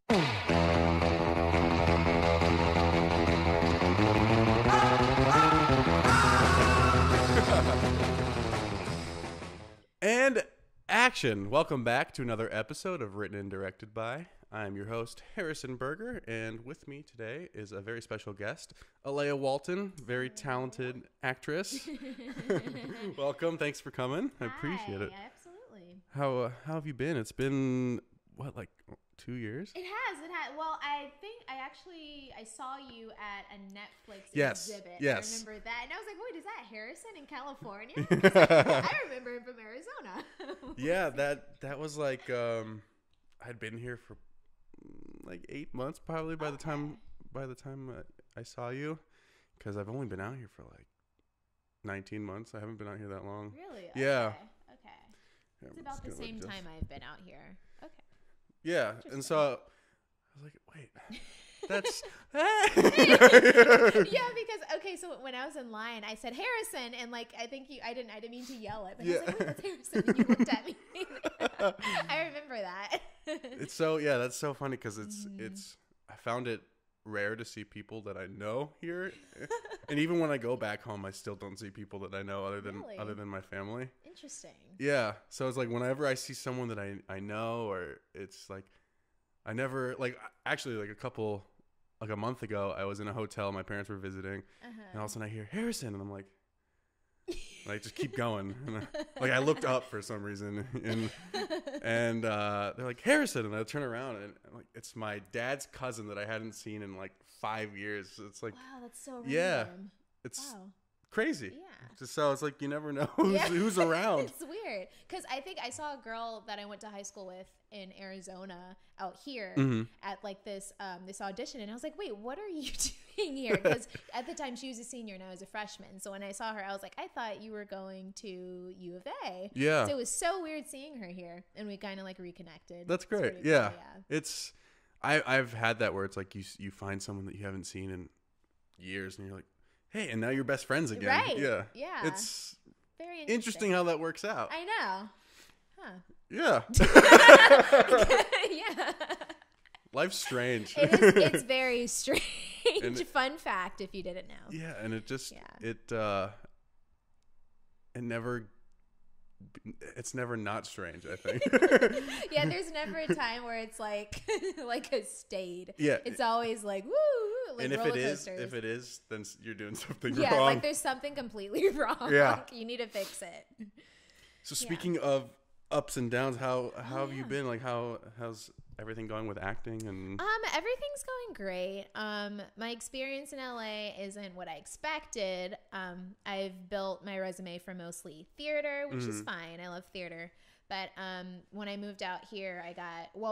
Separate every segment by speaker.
Speaker 1: And action! Welcome back to another episode of Written and Directed By. I'm your host, Harrison Berger, and with me today is a very special guest, Alaya Walton, very talented actress. Welcome, thanks for coming. I appreciate it.
Speaker 2: Absolutely.
Speaker 1: How have you been? It's been, what, like 2 years?
Speaker 2: It has. Well, I think I saw you at a Netflix exhibit.
Speaker 1: Yes.
Speaker 2: I remember that. And I was like, wait, is that Harrison in California? I remember him from Arizona.
Speaker 1: Yeah, that was like, I'd been here for like 8 months probably by the time I saw you, because I've only been out here for like 19 months. I haven't been out here that long.
Speaker 2: Really?
Speaker 1: Yeah.
Speaker 2: Okay. It's about the same time I've been out here. Okay.
Speaker 1: Yeah, and so I was like, wait, that's...
Speaker 2: Yeah, because, so when I was in line, I said, Harrison, and like, I didn't mean to yell it, but I was like, wait, that's Harrison, and you looked at me. I remember that.
Speaker 1: That's so funny, because I found it rare to see people that I know here, and even when I go back home, I still don't see people that I know other than my family.
Speaker 2: Interesting.
Speaker 1: Yeah, so it's like whenever I see someone that I know, or it's like I never actually a month ago I was in a hotel, my parents were visiting, and all of a sudden I hear Harrison, and I'm like just keep going, and I looked up for some reason, and they're like, Harrison, and I turn around, and I'm like, it's my dad's cousin that I hadn't seen in like 5 years. It's like,
Speaker 2: wow, that's so random.
Speaker 1: Yeah, it's crazy.
Speaker 2: Yeah.
Speaker 1: So it's like you never know who's around.
Speaker 2: It's weird, because I think I saw a girl that I went to high school with in Arizona out here at like this audition, and I was like, wait, what are you doing here? Because at the time she was a senior and I was a freshman, so when I saw her I was like, I thought you were going to U of A.
Speaker 1: Yeah.
Speaker 2: So it was so weird seeing her here, and we kind of like reconnected.
Speaker 1: That's great. Yeah. It's I've had that where it's like you find someone that you haven't seen in years, and you're like, hey, and now you're best friends again.
Speaker 2: Right.
Speaker 1: Yeah.
Speaker 2: Yeah.
Speaker 1: It's
Speaker 2: very
Speaker 1: interesting how that works out.
Speaker 2: I know. Huh.
Speaker 1: Yeah.
Speaker 2: Yeah.
Speaker 1: Life's strange.
Speaker 2: It's very strange. Fun fact if you didn't know.
Speaker 1: Yeah, and it's never not strange, I think.
Speaker 2: Yeah, there's never a time where it's like a stayed.
Speaker 1: Yeah.
Speaker 2: It's always like, woo, like
Speaker 1: and
Speaker 2: roller coasters.
Speaker 1: if it is, then you're doing something
Speaker 2: wrong.
Speaker 1: Yeah,
Speaker 2: like there's something completely wrong.
Speaker 1: Yeah.
Speaker 2: Like, you need to fix it.
Speaker 1: So speaking of ups and downs, how have you been? Like how's everything going with acting? And
Speaker 2: everything's going great. My experience in LA isn't what I expected. I've built my resume for mostly theater, which is fine. I love theater. But when I moved out here,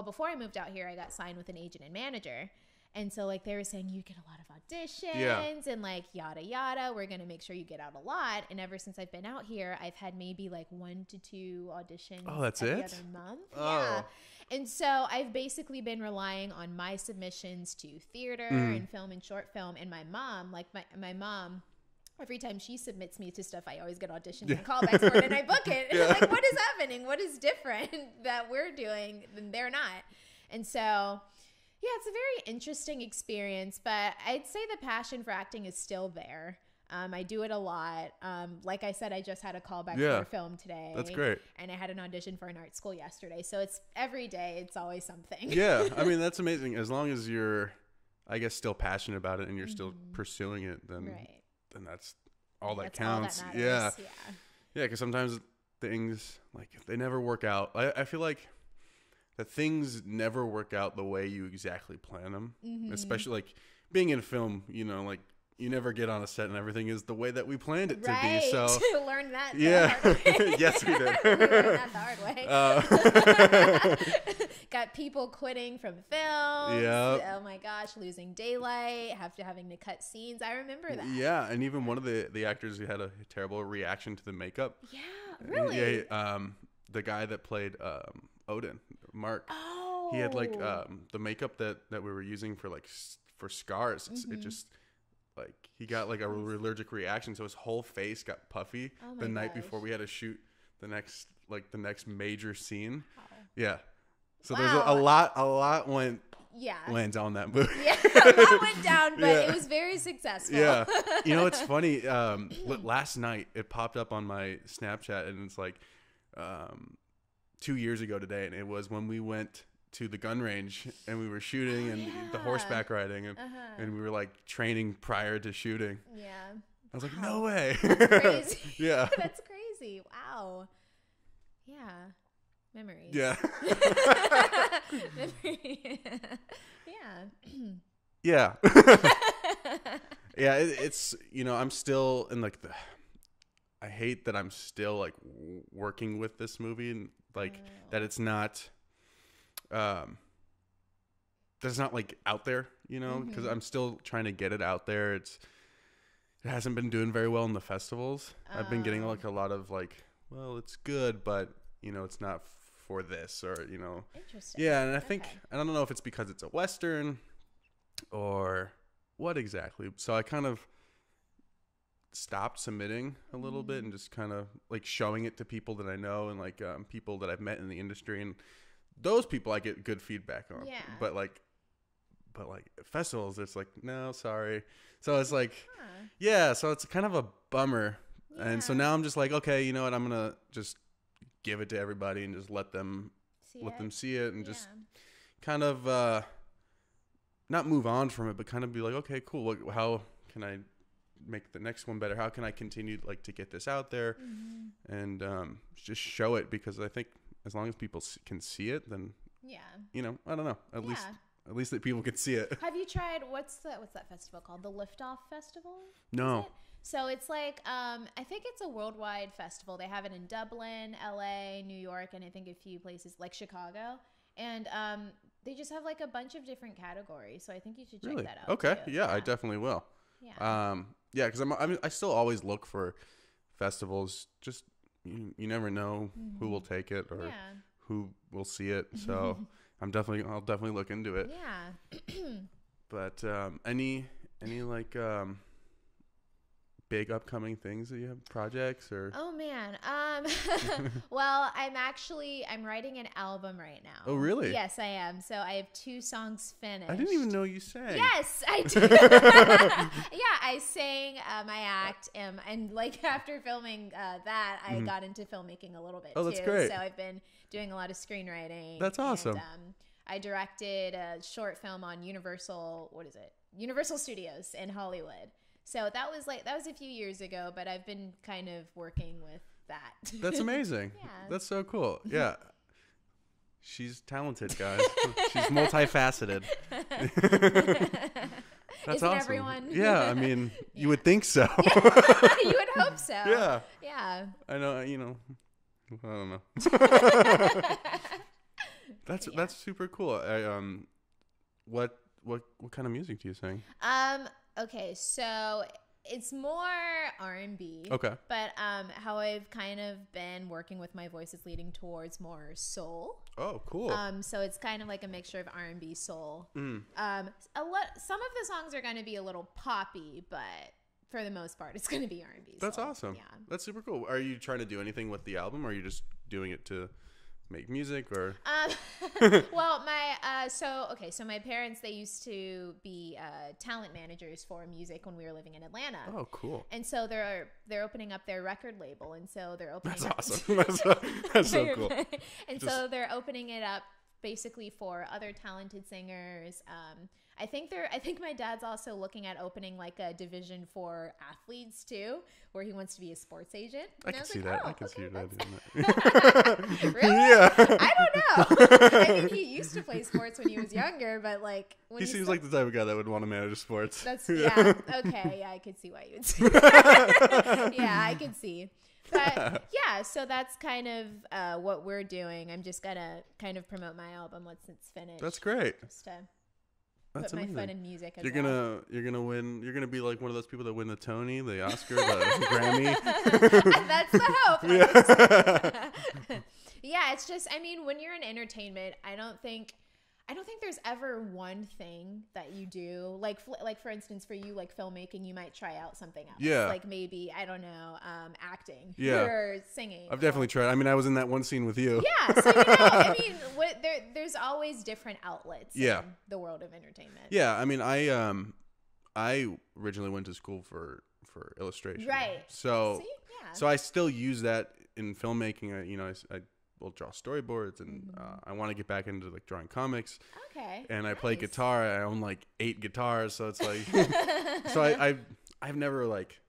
Speaker 2: before I moved out here, I got signed with an agent and manager. And so like they were saying, you get a lot of auditions and like yada yada. We're going to make sure you get out a lot. And ever since I've been out here, I've had maybe like 1 to 2 auditions every other month.
Speaker 1: Oh.
Speaker 2: Yeah. And so I've basically been relying on my submissions to theater and film and short film. And my mom, my mom, every time she submits me to stuff, I always get auditions and callbacks for it, and I book it. And I'm like, what is happening? What is different that we're doing than they're not? And so, yeah, it's a very interesting experience, but I'd say the passion for acting is still there. I do it a lot. Like I said, I just had a callback for a film today.
Speaker 1: That's great.
Speaker 2: And I had an audition for an art school yesterday. So it's every day. It's always something.
Speaker 1: Yeah. I mean, that's amazing. As long as you're, I guess, still passionate about it and you're still pursuing it, then that's all that counts.
Speaker 2: All that matters.
Speaker 1: Yeah. Because sometimes things, like, if they never work out, I feel like that things never work out the way you exactly plan them. Especially, like, being in film, like, you never get on a set and everything is the way that we planned it to be. So
Speaker 2: learn that the hard way.
Speaker 1: Yes, we did.
Speaker 2: We learned that the hard way. Got people quitting from films.
Speaker 1: Yep.
Speaker 2: Oh my gosh, losing daylight, having to cut scenes. I remember that.
Speaker 1: Yeah, and even one of the actors who had a terrible reaction to the makeup.
Speaker 2: Yeah, really?
Speaker 1: Yeah, the guy that played Odin, Mark.
Speaker 2: Oh.
Speaker 1: He had like the makeup that we were using for scars. It just like he got like a allergic reaction, so his whole face got puffy the night before we had to shoot the next major scene. Wow. Yeah. So there's a lot went
Speaker 2: yeah.
Speaker 1: lands on that movie.
Speaker 2: Yeah, a lot went down, but
Speaker 1: Yeah.
Speaker 2: it was very successful.
Speaker 1: Yeah. You know, it's funny. Last night it popped up on my Snapchat, and it's like 2 years ago today, and it was when we went to the gun range and we were shooting and the horseback riding, and we were like training prior to shooting.
Speaker 2: Yeah.
Speaker 1: I was like, no way.
Speaker 2: That's crazy.
Speaker 1: Yeah.
Speaker 2: That's crazy. Wow. Yeah. Memories.
Speaker 1: Yeah.
Speaker 2: Memory. Yeah.
Speaker 1: Yeah. Yeah. It's, you know, I'm still in like I hate that I'm still like working with this movie, and like that it's not, that's not like out there, you know, because I'm still trying to get it out there. It hasn't been doing very well in the festivals. I've been getting like a lot of like, well, it's good, but you know, it's not for this, or, you know.
Speaker 2: Interesting.
Speaker 1: Yeah. And I think, I don't know if it's because it's a Western or what exactly. So I kind of stopped submitting a little bit and just kind of like showing it to people that I know, and like people that I've met in the industry, and those people I get good feedback on.
Speaker 2: Yeah.
Speaker 1: But like festivals, it's like, no, sorry. So it's like, yeah, so it's kind of a bummer. Yeah. And so now I'm just like, okay, you know what, I'm gonna just give it to everybody and just let them see it, and just kind of not move on from it, but kind of be like, okay, cool, how can I make the next one better? How can I continue like to get this out there, and just show it? Because I think as long as people can see it, then you know, I don't know, at least that people can see it.
Speaker 2: Have you tried what's that festival called? The Liftoff Festival?
Speaker 1: No.
Speaker 2: So it's like I think it's a worldwide festival. They have it in Dublin, LA, New York, and I think a few places like Chicago. And they just have like a bunch of different categories. So I think you should check that out.
Speaker 1: Okay.
Speaker 2: Too.
Speaker 1: Yeah, I definitely will.
Speaker 2: Yeah.
Speaker 1: Yeah, because I still always look for festivals. Just you never know who will take it or who will see it. So I'll definitely look into it.
Speaker 2: Yeah.
Speaker 1: But any like big upcoming things that you have, projects or?
Speaker 2: Oh man. Well, I'm writing an album right now.
Speaker 1: Oh really?
Speaker 2: Yes, I am. So I have 2 songs finished.
Speaker 1: I didn't even know you sang.
Speaker 2: Yes, I did. Yeah, I sang my act, and like after filming that, I got into filmmaking a little bit.
Speaker 1: Oh, that's
Speaker 2: too.
Speaker 1: great.
Speaker 2: So I've been doing a lot of screenwriting.
Speaker 1: That's awesome.
Speaker 2: And, I directed a short film on Universal Studios in Hollywood. So that was a few years ago, but I've been kind of working with that.
Speaker 1: That's amazing.
Speaker 2: Yeah.
Speaker 1: That's so cool. Yeah. She's talented, guys. She's multifaceted. That's
Speaker 2: Isn't
Speaker 1: awesome.
Speaker 2: everyone?
Speaker 1: Yeah, I mean, you would think so.
Speaker 2: You would hope so.
Speaker 1: Yeah.
Speaker 2: Yeah.
Speaker 1: I know, you know. I don't know. That's super cool. What kind of music do you sing?
Speaker 2: Okay, so it's more R&B.
Speaker 1: Okay.
Speaker 2: But how I've kind of been working with my voice is leading towards more soul.
Speaker 1: Oh, cool.
Speaker 2: So it's kind of like a mixture of R&B, soul.
Speaker 1: Mm.
Speaker 2: Some of the songs are going to be a little poppy, but for the most part, it's going to be R&B.
Speaker 1: That's
Speaker 2: soul.
Speaker 1: awesome.
Speaker 2: Yeah.
Speaker 1: That's super cool. Are you trying to do anything with the album, or are you just doing it to make music, or?
Speaker 2: Well, so my parents, they used to be talent managers for music when we were living in Atlanta.
Speaker 1: Oh, cool.
Speaker 2: And so they're opening up their record label, and so they're opening.
Speaker 1: That's awesome. That's so cool.
Speaker 2: And so they're opening it up basically for other talented singers. I think my dad's also looking at opening like a division for athletes too, where he wants to be a sports agent.
Speaker 1: I can see that. I can see your dad doing
Speaker 2: that. Really?
Speaker 1: Yeah.
Speaker 2: I don't know. I think he used to play sports when he was younger, but like when
Speaker 1: he seems like the type of guy that would want to manage sports.
Speaker 2: That's yeah. Okay, yeah, I could see why you would say that. Yeah, I could see. But yeah, so that's kind of what we're doing. I'm just gonna kind of promote my album once it's finished.
Speaker 1: That's great.
Speaker 2: Just to
Speaker 1: That's
Speaker 2: put
Speaker 1: amazing.
Speaker 2: my foot in music.
Speaker 1: You're gonna win. You're gonna be like one of those people that win the Tony, the Oscar, the Grammy.
Speaker 2: That's the hope. Yeah. Yeah, it's just. I mean, when you're in entertainment, I don't think. I don't think there's ever one thing that you do. Like for instance, for you, like filmmaking, you might try out something else.
Speaker 1: Yeah.
Speaker 2: Like maybe, I don't know, acting.
Speaker 1: Yeah.
Speaker 2: Or singing.
Speaker 1: I've definitely tried. I mean, I was in that one scene with you.
Speaker 2: Yeah. So, I mean, there's always different outlets in the world of entertainment.
Speaker 1: Yeah. I mean, I originally went to school for illustration.
Speaker 2: Right.
Speaker 1: So,
Speaker 2: see? Yeah.
Speaker 1: So I still use that in filmmaking. I will draw storyboards, and I want to get back into like drawing comics.
Speaker 2: Okay.
Speaker 1: And I
Speaker 2: nice.
Speaker 1: play guitar. I own like 8 guitars, so it's like, so I've never like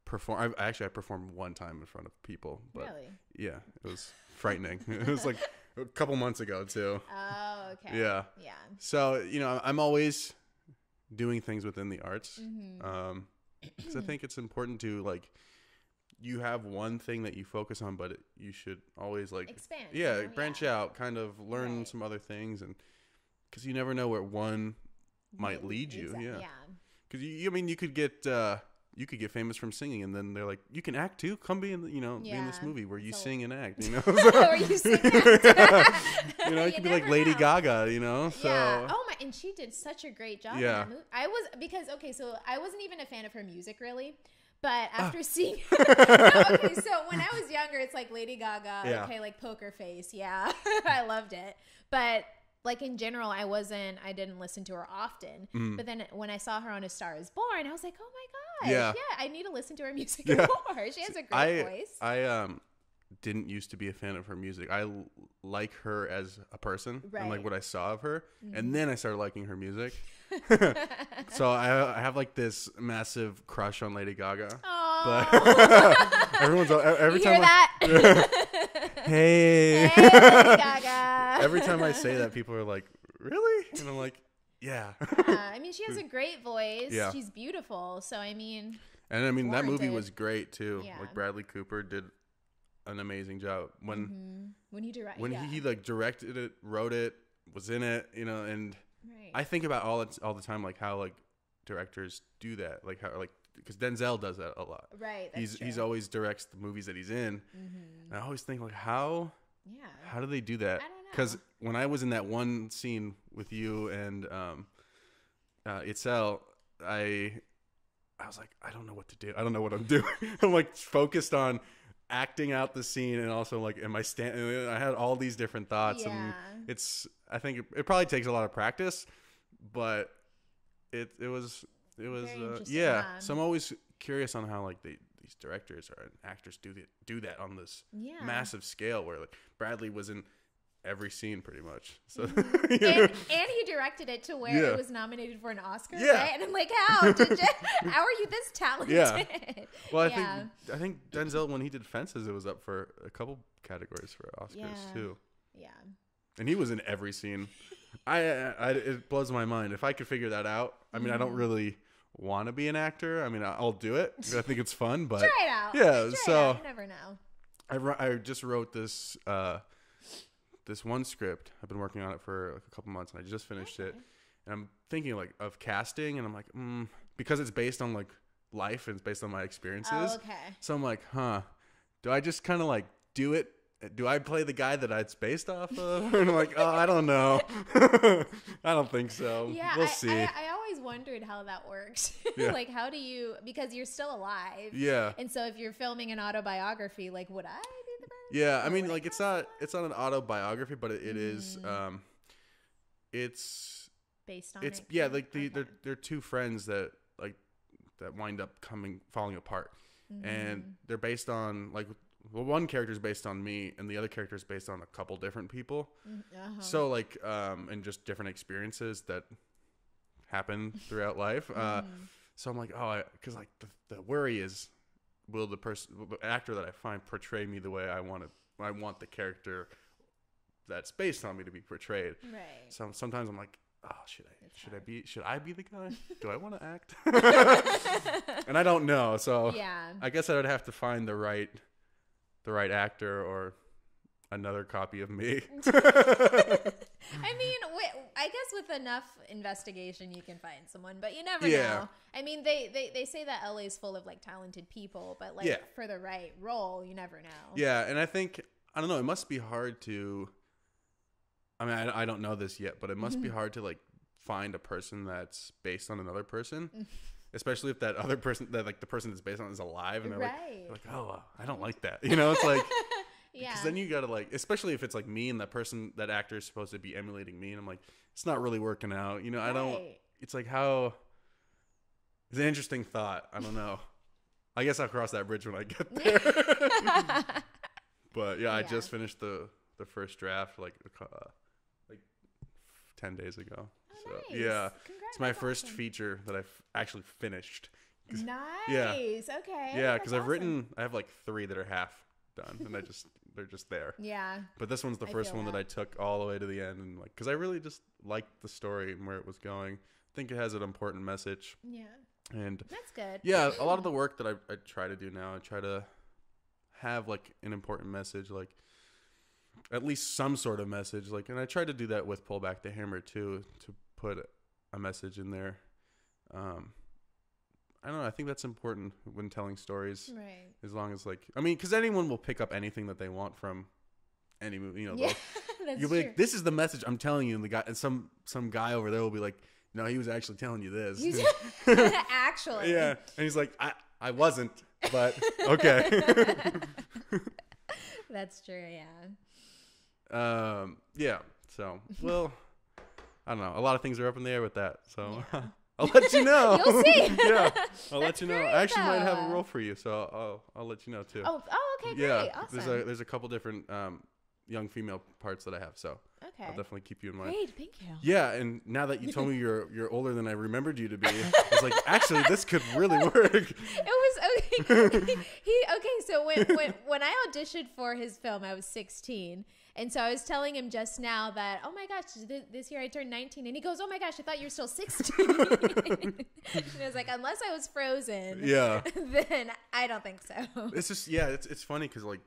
Speaker 1: performed. I performed one time in front of people, but
Speaker 2: really?
Speaker 1: Yeah, it was frightening. It was like a couple months ago too.
Speaker 2: Oh, okay.
Speaker 1: Yeah.
Speaker 2: Yeah.
Speaker 1: So I'm always doing things within the arts,
Speaker 2: Mm-hmm.
Speaker 1: because I think it's important to like. You have one thing that you focus on, but you should always like
Speaker 2: expand.
Speaker 1: Yeah, branch out, kind of learn some other things, and because you never know where one might lead you.
Speaker 2: Exactly.
Speaker 1: Yeah, because I mean, you could get famous from singing, and then they're like, you can act too. Come be in be in this movie where you sing and act. You know,
Speaker 2: where you sing and act.
Speaker 1: You know, you could be like Lady Gaga. You know, so
Speaker 2: yeah. Oh my, and she did such a great job.
Speaker 1: Yeah.
Speaker 2: In that movie. I wasn't even a fan of her music really. But after seeing, so when I was younger, it's like Lady Gaga, okay, like Poker Face, yeah, I loved it. But like in general, I didn't listen to her often. But then when I saw her on A Star Is Born, I was like, oh my gosh, yeah, I need to listen to her music more. She has a great voice.
Speaker 1: I didn't used to be a fan of her music. I like her as a person and like what I saw of her, and then I started liking her music. So I have like this massive crush on Lady Gaga.
Speaker 2: Aww.
Speaker 1: But every
Speaker 2: you
Speaker 1: time
Speaker 2: hear that?
Speaker 1: Hey
Speaker 2: Lady Gaga.
Speaker 1: Every time I say that, people are like, really? And I'm like, yeah.
Speaker 2: I mean, she has a great voice.
Speaker 1: Yeah.
Speaker 2: She's beautiful. So I mean,
Speaker 1: that movie was great too.
Speaker 2: Yeah.
Speaker 1: Like Bradley Cooper did an amazing job when
Speaker 2: he directed
Speaker 1: he like directed it, wrote it, was in it, and I think about all the time, like how like directors do that, like how like because Denzel does that a lot.
Speaker 2: Right.
Speaker 1: He's always directs the movies that he's in, and I always think like how do they do that?
Speaker 2: I don't know.
Speaker 1: Because when I was in that one scene with you and Itzel, I was like, I don't know what to do. I don't know what I'm doing. I'm like focused on acting out the scene, and also like I had all these different thoughts, and I think it probably takes a lot of practice, but it was so I'm always curious on how like these directors or actors do that on this massive scale where like Bradley was in every scene pretty much, so
Speaker 2: and he directed it to where it was nominated for an Oscar, right? And I'm like, how are you this talented?
Speaker 1: Well, I think Denzel, when he did Fences, it was up for a couple categories for Oscars too. And he was in every scene. It blows my mind. If I could figure that out, I mean, I don't really want to be an actor. I mean, I'll do it. I think it's fun, but
Speaker 2: try it out.
Speaker 1: Yeah, so
Speaker 2: you never know.
Speaker 1: I just wrote this this one script. I've been working on it for like a couple months, and I just finished it. And I'm thinking like of casting, and I'm like, because it's based on like life and it's based on my experiences.
Speaker 2: Oh, okay.
Speaker 1: So I'm like, do I just kind of like do it? Do I play the guy that it's based off of? And I'm like, I don't know. I don't think so.
Speaker 2: Yeah,
Speaker 1: we'll see.
Speaker 2: I always wondered how that works. Like, how do you, because you're still alive.
Speaker 1: Yeah.
Speaker 2: And so if you're filming an autobiography, like, would I do the bird?
Speaker 1: Yeah, I mean, like, it's not an autobiography, but it is, it's
Speaker 2: based on
Speaker 1: it's,
Speaker 2: it.
Speaker 1: yeah, like they're two friends that wind up falling apart. And they're based on like, well, one character is based on me, and the other character is based on a couple different people. So like, and just different experiences that happen throughout life. So I'm like, because like the worry is, will the actor that I find portray me the way I want the character that's based on me to be portrayed. Right. So sometimes I'm like, should I be the guy? Do I want to act? And I don't know. So I guess I would have to find the right actor or another copy of me.
Speaker 2: I mean, I guess with enough investigation you can find someone, but you never know. I mean, they say that LA is full of like talented people, but like for the right role, you never know.
Speaker 1: Yeah, and I don't know, it must be hard to I mean, I don't know this yet, but it must be hard to like find a person that's based on another person, especially if that other person, that like the person that's based on is alive, and they're like, oh, I don't like that. You know, it's like, because then you gotta like, especially if it's like me and that person, that actor is supposed to be emulating me, and I'm like, it's not really working out. You know, I don't. It's like how. It's an interesting thought. I don't know. I guess I'll cross that bridge when I get there. But yeah, I just finished the first draft like 10 days ago.
Speaker 2: Oh,
Speaker 1: so
Speaker 2: nice.
Speaker 1: yeah,
Speaker 2: Congrats,
Speaker 1: it's my
Speaker 2: that's
Speaker 1: first
Speaker 2: awesome.
Speaker 1: feature that I've actually finished.
Speaker 2: Nice.
Speaker 1: Yeah.
Speaker 2: Okay.
Speaker 1: Yeah, because
Speaker 2: that's awesome.
Speaker 1: I have like 3 that are half done, and they're just there.
Speaker 2: Yeah.
Speaker 1: But this one's the first one that I took all the way to the end, and like, because I really just liked the story and where it was going. I think it has an important message.
Speaker 2: Yeah.
Speaker 1: And
Speaker 2: that's good.
Speaker 1: Yeah, a lot of the work that I try to do now, I try to have like an important message, like at least some sort of message, like, and I try to do that with Pull Back the Hammer too, to put a message in there. I don't know, I think that's important when telling stories,
Speaker 2: right?
Speaker 1: As long as like, I mean, because anyone will pick up anything that they want from any movie, you know.
Speaker 2: Yeah, that's
Speaker 1: you'll be
Speaker 2: true.
Speaker 1: like, this is the message I'm telling you, and the guy, and some guy over there will be like, no, he was actually telling you this.
Speaker 2: Actually.
Speaker 1: Yeah, and he's like, I wasn't, but okay.
Speaker 2: That's true. Yeah.
Speaker 1: Yeah. So, well, I don't know. A lot of things are up in the air with that. So,
Speaker 2: Yeah.
Speaker 1: I'll let you know.
Speaker 2: You'll see.
Speaker 1: Yeah, I'll let you know.
Speaker 2: great,
Speaker 1: I actually might have
Speaker 2: though.
Speaker 1: a role for you, so I'll let you know too.
Speaker 2: Oh, okay, great.
Speaker 1: Yeah,
Speaker 2: Awesome.
Speaker 1: there's a couple different young female parts that I have, so
Speaker 2: Okay.
Speaker 1: I'll definitely keep you in mind.
Speaker 2: Great, thank you.
Speaker 1: Yeah, and now that you told me you're older than I remembered you to be, I was like, actually, this could really work.
Speaker 2: It was okay. So when I auditioned for his film, I was 16. And so I was telling him just now that, oh my gosh, this year I turned 19. And he goes, oh my gosh, I thought you were still 16. And I was like, unless I was frozen,
Speaker 1: Yeah.
Speaker 2: then I don't think so.
Speaker 1: It's just, yeah, it's funny because like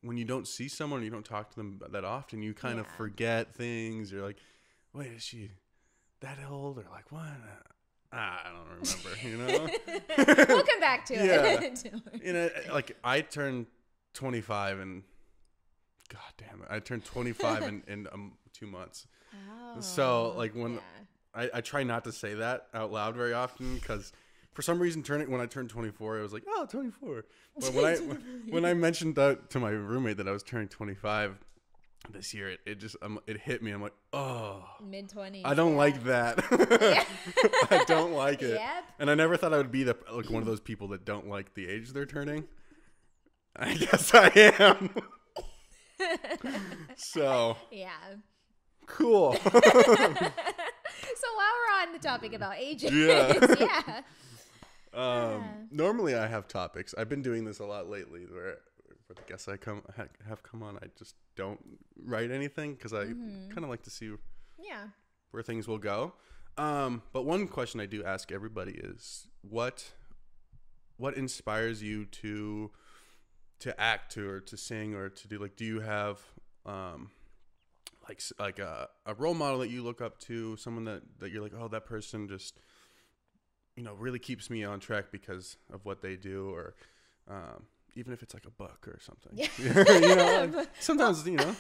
Speaker 1: when you don't see someone, you don't talk to them that often, you kind of forget things. You're like, wait, is she that old? Or like, what? I don't remember, you know?
Speaker 2: We'll come back to it.
Speaker 1: You know, like I turned 25 and God damn it, I turned 25 in 2 months.
Speaker 2: Oh,
Speaker 1: So like when I try not to say that out loud very often because for some reason when I turned 24, I was like, oh, 24. But when I mentioned that to my roommate that I was turning 25 this year, it just it hit me. I'm like, oh,
Speaker 2: mid-20s.
Speaker 1: I don't like that. I don't like it.
Speaker 2: Yep.
Speaker 1: And I never thought I would be like one of those people that don't like the age they're turning. I guess I am. So
Speaker 2: yeah.
Speaker 1: cool.
Speaker 2: So while we're on the topic about ages,
Speaker 1: Yeah. Normally I have topics. I've been doing this a lot lately where for the guests I have come on, I just don't write anything because I kind of like to see where things will go. But one question I do ask everybody is what inspires you to act or to sing or to do, like, do you have like a role model that you look up to, someone that you're like, oh, that person just, you know, really keeps me on track because of what they do, or even if it's like a book or something. You know, like, sometimes, you know,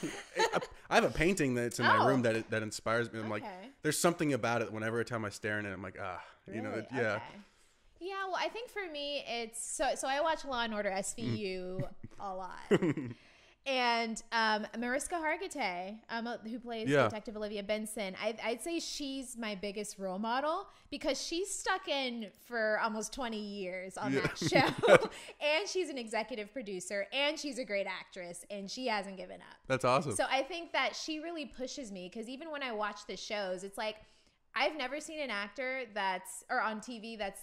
Speaker 1: I have a painting that's in my room that inspires me. I'm like, there's something about it. Whenever time I stare in it, I'm like,
Speaker 2: really?
Speaker 1: You know,
Speaker 2: Okay. Yeah, well, I think for me, it's so I watch Law and Order SVU a lot. And Mariska Hargitay, who plays Detective Olivia Benson, I'd say she's my biggest role model because she's stuck in for almost 20 years on that show. And she's an executive producer, and she's a great actress, and she hasn't given up.
Speaker 1: That's awesome.
Speaker 2: So I think that she really pushes me because even when I watch the shows, it's like I've never seen an actor on TV that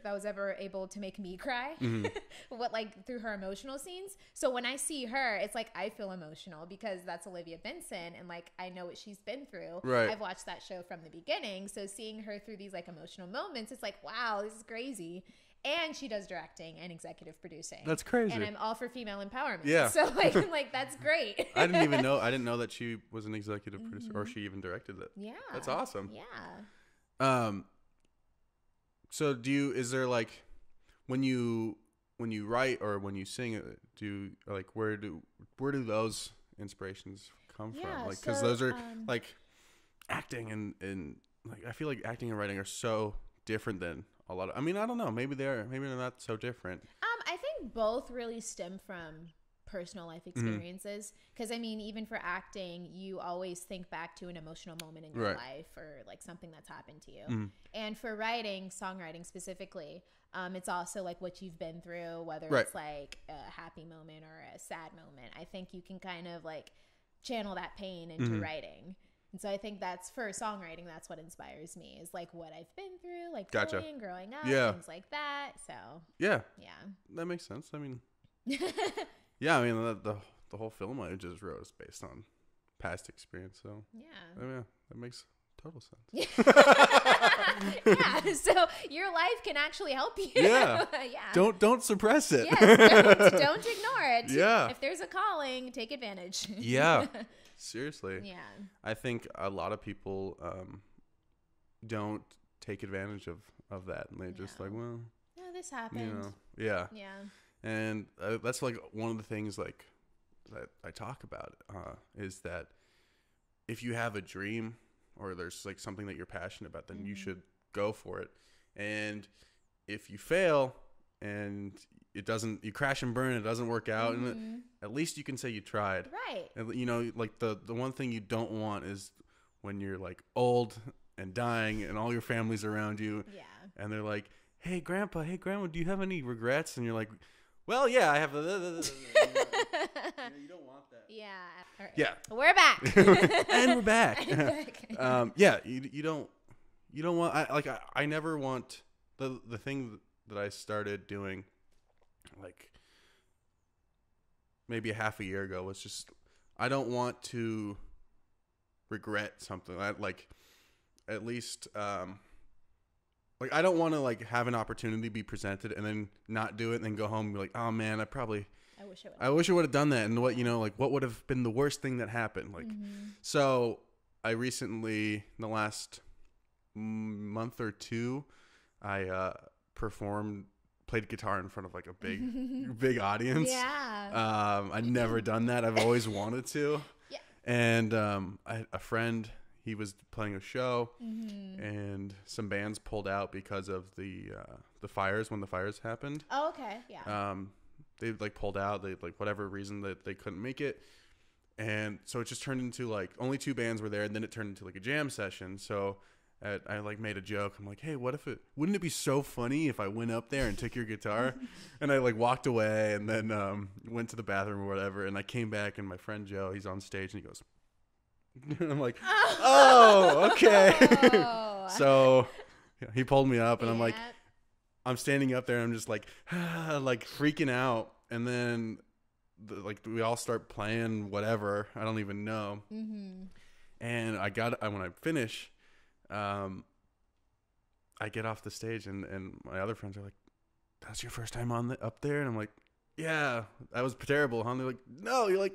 Speaker 2: was ever able to make me cry through her emotional scenes. So when I see her, it's like I feel emotional because that's Olivia Benson, and like I know what she's been through.
Speaker 1: Right.
Speaker 2: I've watched that show from the beginning, so seeing her through these like emotional moments, it's like, wow, this is crazy. And she does directing and executive producing.
Speaker 1: That's crazy.
Speaker 2: And I'm all for female empowerment.
Speaker 1: Yeah.
Speaker 2: So like that's great.
Speaker 1: I didn't know that she was an executive producer or she even directed it.
Speaker 2: Yeah.
Speaker 1: That's awesome.
Speaker 2: Yeah.
Speaker 1: So is there like when you write or when you sing, where do those inspirations come
Speaker 2: Yeah,
Speaker 1: from? Like, because
Speaker 2: so,
Speaker 1: those are like acting and like I feel like acting and writing are so different than a lot of. I mean, I don't know. Maybe they're not so different.
Speaker 2: I think both really stem from personal life experiences. Because I mean, even for acting, you always think back to an emotional moment in your life or like something that's happened to you. And for writing, songwriting specifically, it's also like what you've been through, whether it's like a happy moment or a sad moment. I think you can kind of like channel that pain into writing. And so I think that's for songwriting, that's what inspires me is like what I've been through, like feeling, growing up, things like that. So
Speaker 1: yeah, that makes sense. I mean, yeah, I mean the whole film I just wrote is based on past experience. So I mean, that makes total sense.
Speaker 2: Yeah, so your life can actually help you.
Speaker 1: Yeah. Don't suppress it.
Speaker 2: Yes, don't ignore it.
Speaker 1: Yeah.
Speaker 2: If there's a calling, take advantage.
Speaker 1: Yeah. Seriously.
Speaker 2: Yeah.
Speaker 1: I think a lot of people don't take advantage of that, and they're just like, well,
Speaker 2: no, this happened.
Speaker 1: You know, yeah.
Speaker 2: Yeah.
Speaker 1: And that's like one of the things like that I talk about is that if you have a dream or there's like something that you're passionate about, then you should go for it. And if you fail and you crash and burn, it doesn't work out, and at least you can say you tried.
Speaker 2: Right.
Speaker 1: And, you know, like the one thing you don't want is when you're like old and dying and all your family's around you.
Speaker 2: Yeah.
Speaker 1: And they're like, hey, grandpa, hey, grandma, do you have any regrets? And you're like, well, yeah, I have. You don't want that.
Speaker 2: Yeah. All right.
Speaker 1: Yeah.
Speaker 2: We're back.
Speaker 1: And we're back. Yeah. You don't want, I never want the thing that I started doing like maybe a half a year ago was just, I don't want to regret something. Like at least, like I don't want to like have an opportunity be presented and then not do it and then go home and be like, oh man, I wish I would have done that. And what would have been the worst thing that happened? Like, so I recently, in the last month or two, I played guitar in front of like a big audience.
Speaker 2: Yeah.
Speaker 1: I'd never done that. I've always wanted to.
Speaker 2: Yeah.
Speaker 1: And I had a friend, he was playing a show, and some bands pulled out because of the fires, when the fires happened.
Speaker 2: Oh, okay. Yeah.
Speaker 1: They like pulled out, they like whatever reason that they couldn't make it. And so it just turned into like only 2 bands were there, and then it turned into like a jam session. So I like made a joke. I'm like, hey, wouldn't it be so funny if I went up there and took your guitar? And I like walked away and then went to the bathroom or whatever. And I came back and my friend Joe, he's on stage and he goes, and I'm like, oh, okay. So he pulled me up and I'm like, I'm standing up there and I'm just like, like freaking out. And then like we all start playing whatever. I don't even know. And when I finish, I get off the stage and my other friends are like, that's your first time up there? And I'm like, yeah, that was terrible, huh? And they're like, no, you